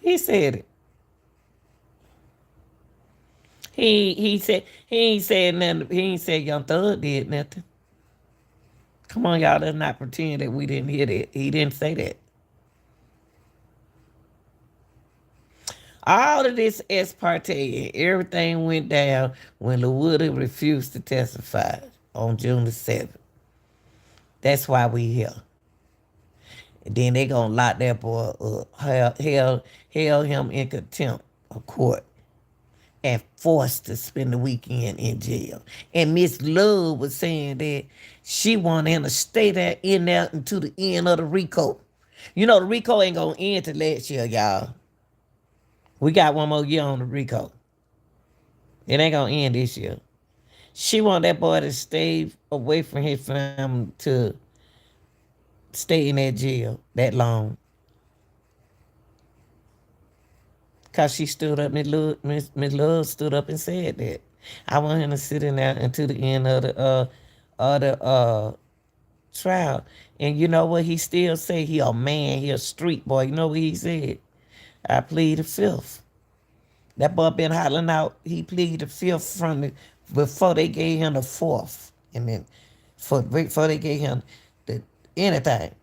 He said it. He ain't said nothing. He ain't said Young Thug did nothing. Come on, y'all. Let's not pretend that we didn't hear that. He didn't say that. All of this ex parte and everything went down when Lil Woody refused to testify on June the 7th. That's why we here. And then they gonna lock that boy up, held him in contempt of court. and forced to spend the weekend in jail. And Miss Love was saying that she wanted him to stay there in there until the end of the RICO. You know, the RICO ain't gonna end till next year, y'all. We got one more year on the RICO. It ain't gonna end this year. She want that boy to stay away from his family to stay in that jail that long. Cause she stood up, Miss Love stood up and said that. I want him to sit in there until the end of the trial. And you know what he still say? He a man, he a street boy. You know what he said? I plead the fifth. That boy been hollering out. He pleaded the fifth from the before they gave him the fourth, and then before they gave him the anything,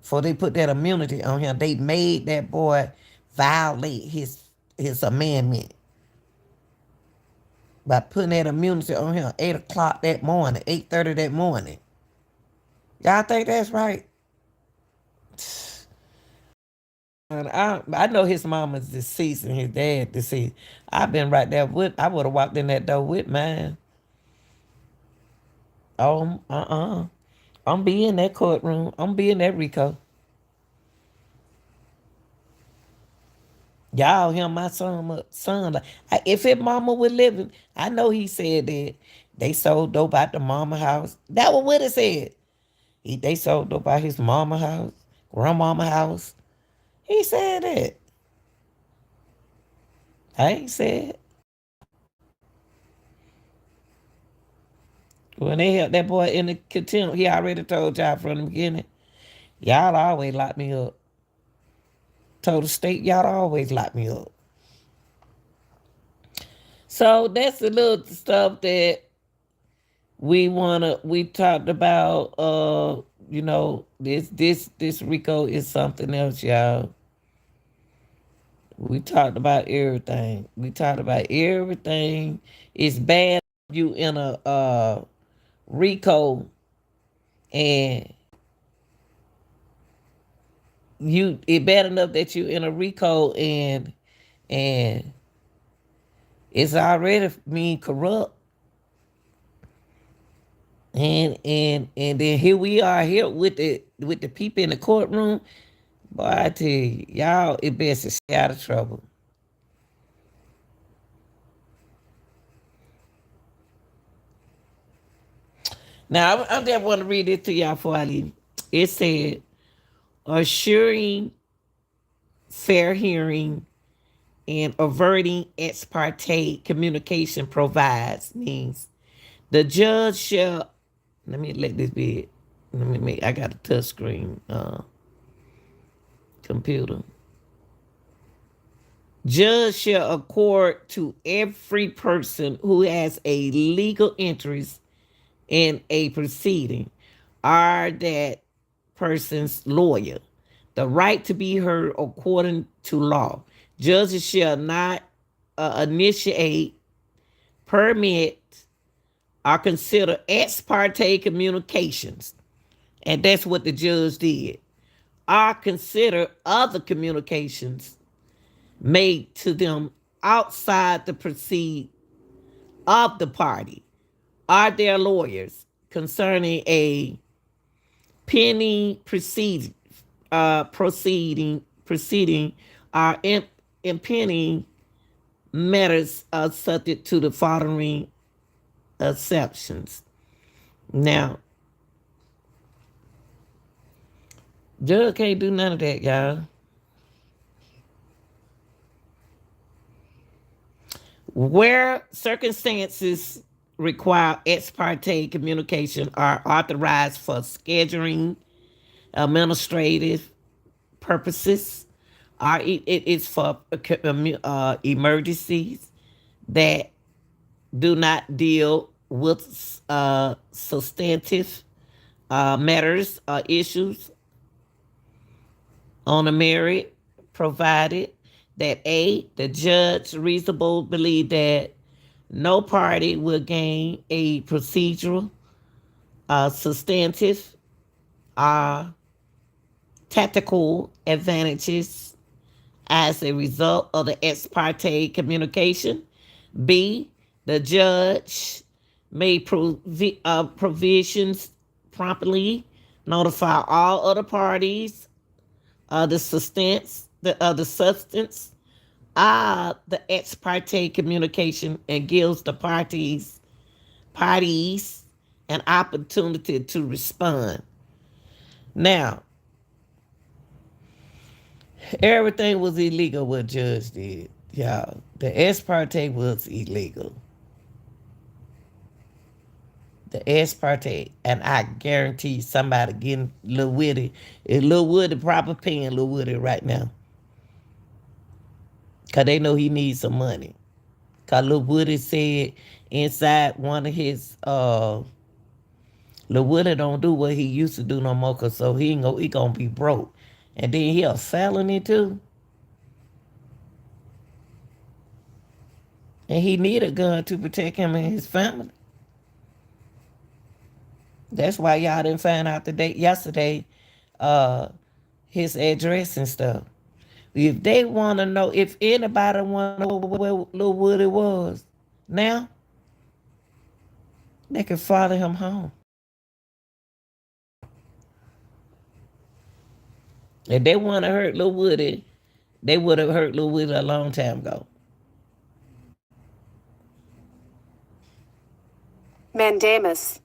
before they put that immunity on him, they made that boy violate his amendment by putting that immunity on him 8 o'clock that morning, 8:30 that morning. Y'all think that's right? And I know his mama's deceased and his dad deceased. I've been right there with. I would have walked in that door with mine. Oh, I'm be in that courtroom. I'm be in that RICO. Y'all hear my son like if his mama was living, I know he said that they sold dope out the mama house. That was what it said. They sold dope out his mama house, grandmama house. He said that. I ain't said. When they held that boy in the contempt, he already told y'all from the beginning. Y'all always lock me up. Told the state y'all always lock me up. So that's the little stuff that we talked about. This RICO is something else, y'all. We talked about everything. We talked about everything. It's bad you in a RICO and it bad enough that you in a RICO and it's already mean corrupt. And then here we are here with the people in the courtroom. Boy, I tell you, y'all, it best to stay out of trouble. Now, I just want to read it to y'all before I leave. It said, assuring fair hearing and averting ex parte communication provides means the judge shall. Let me let this be it. I got a touch screen computer. Judge shall accord to every person who has a legal interest in a proceeding or that person's lawyer the right to be heard according to law. Judges shall not initiate, permit, or consider ex parte communications. And that's what the judge did. Or consider other communications made to them outside the proceed of the party or their lawyers concerning a pending proceeding or impending matters are subject to the following exceptions. Now, judge can't do none of that, y'all. Where circumstances require ex parte communication are authorized for scheduling, administrative purposes, or it's for emergencies that do not deal with substantive matters or issues on a merit, provided that the judge reasonable believe that no party will gain a procedural, substantive, tactical advantages as a result of the ex parte communication. B, the judge made provisions promptly notify all other parties of the substance of the ex parte communication and gives the parties an opportunity to respond. Now, everything was illegal what judge did. Y'all, the ex parte was illegal. The ex parte, and I guarantee somebody getting Lil Woody, if Lil Woody proper paying Lil Woody right now. Cause they know he needs some money. Cause Lil Woody said inside one of his Lil Woody don't do what he used to do no more, cause so he gonna be broke. And then he a felony too. And he need a gun to protect him and his family. That's why y'all didn't find out yesterday, uh, his address and stuff. If they want to know, if anybody want to know where Lil Woody was, now they can follow him home. If they want to hurt Lil Woody, they would have hurt Lil Woody a long time ago. Mandamus.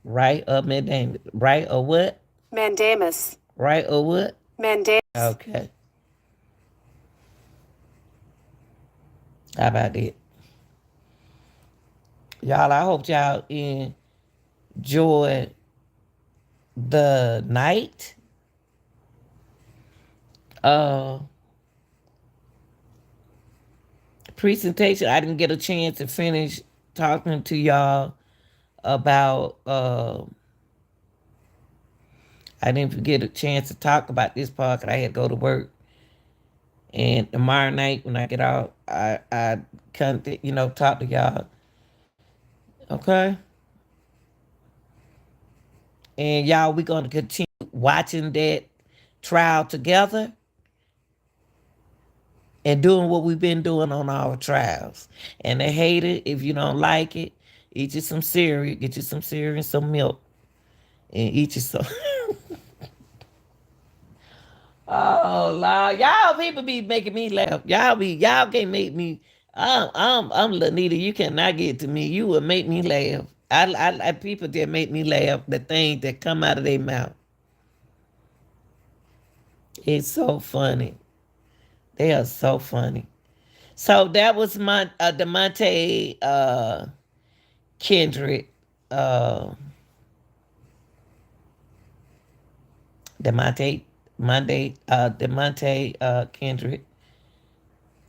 Right or Mandamus? Right or what? Mandamus. Right or what? Mandamus. Okay. How about that? Y'all, I hope y'all enjoy the night. Presentation. I didn't get a chance to finish talking to y'all about I didn't get a chance to talk about this part because I had to go to work. And tomorrow night when I get out, I can talk to y'all. Okay? And y'all, we're gonna continue watching that trial together and doing what we've been doing on our trials. And they hate it. If you don't like it, eat you some cereal, get you some cereal and some milk, and eat you some. Oh Lord, y'all people be making me laugh. Y'all can't make me. I'm Lanita. You cannot get to me. You will make me laugh. I people that make me laugh. The things that come out of their mouth. It's so funny. They are so funny. So that was my Demonte Kendrick, Demonte Demonte Kendrick,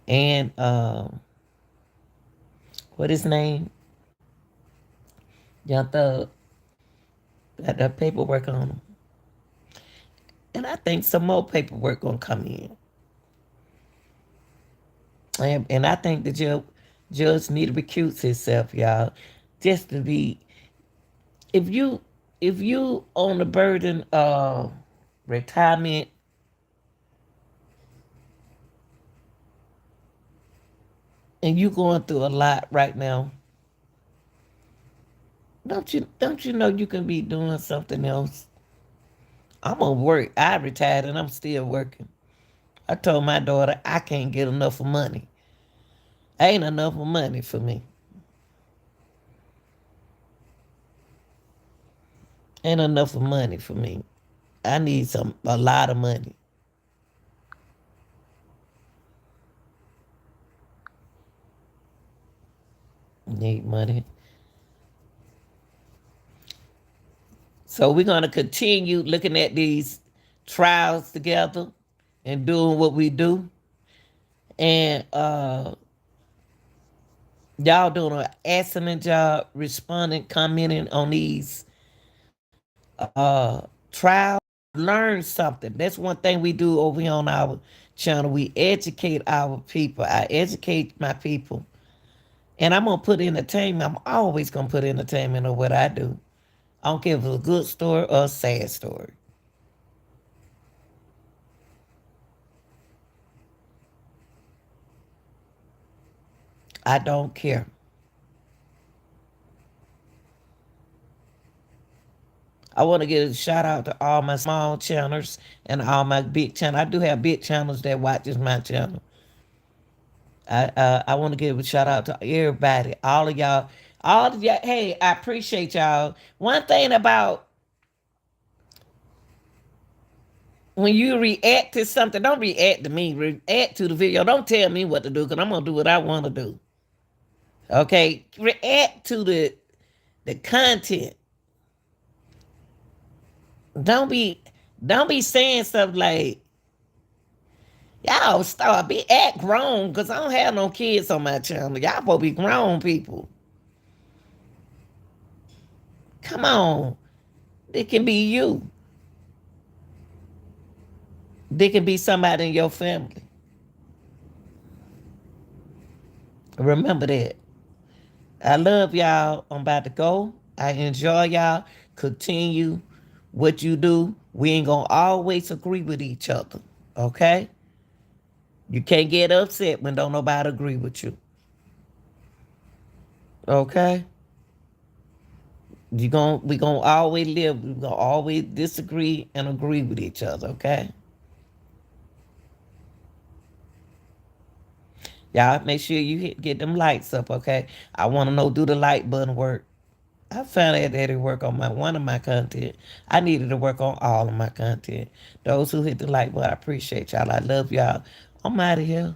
and what his name? Young Thug. Got that paperwork on him, and I think some more paperwork gonna come in. And I think the judge need to recuse himself, y'all, just to be. If you on the burden of retirement, and you going through a lot right now, don't you know you can be doing something else? I'm gonna work. I retired and I'm still working. I told my daughter I can't get enough of money. Ain't enough of money for me. Ain't enough of money for me. I need a lot of money. Need money. So we're gonna continue looking at these trials together and doing what we do. And y'all doing an excellent job responding, commenting on these trials. Learn something. That's one thing we do over here on our channel. We educate our people. I educate my people. And I'm gonna put entertainment. I'm always gonna put entertainment in what I do. I don't care if it's a good story or a sad story. I don't care. I want to give a shout out to all my small channels and all my big channels. I do have big channels that watches my channel. I want to give a shout out to everybody, all of y'all, all of y'all. Hey, I appreciate y'all. One thing about when you react to something, don't react to me. React to the video. Don't tell me what to do because I'm gonna do what I want to do. Okay, react to the content. Don't be don't be saying stuff like y'all start be act grown because I don't have no kids on my channel. Y'all supposed to be grown people. Come on, it can be you. They can be somebody in your family. Remember that. I love y'all. I'm about to go. I enjoy y'all. Continue what you do. We ain't gonna always agree with each other. Okay? You can't get upset when don't nobody agree with you. Okay? We gonna always live. We gonna always disagree and agree with each other. Okay? Y'all make sure you get them lights up. Okay? I want to know, do the like button work? I found out that it work on one of my content. I needed to work on all of my content. Those who hit the like button, I appreciate y'all. I love y'all. I'm out of here.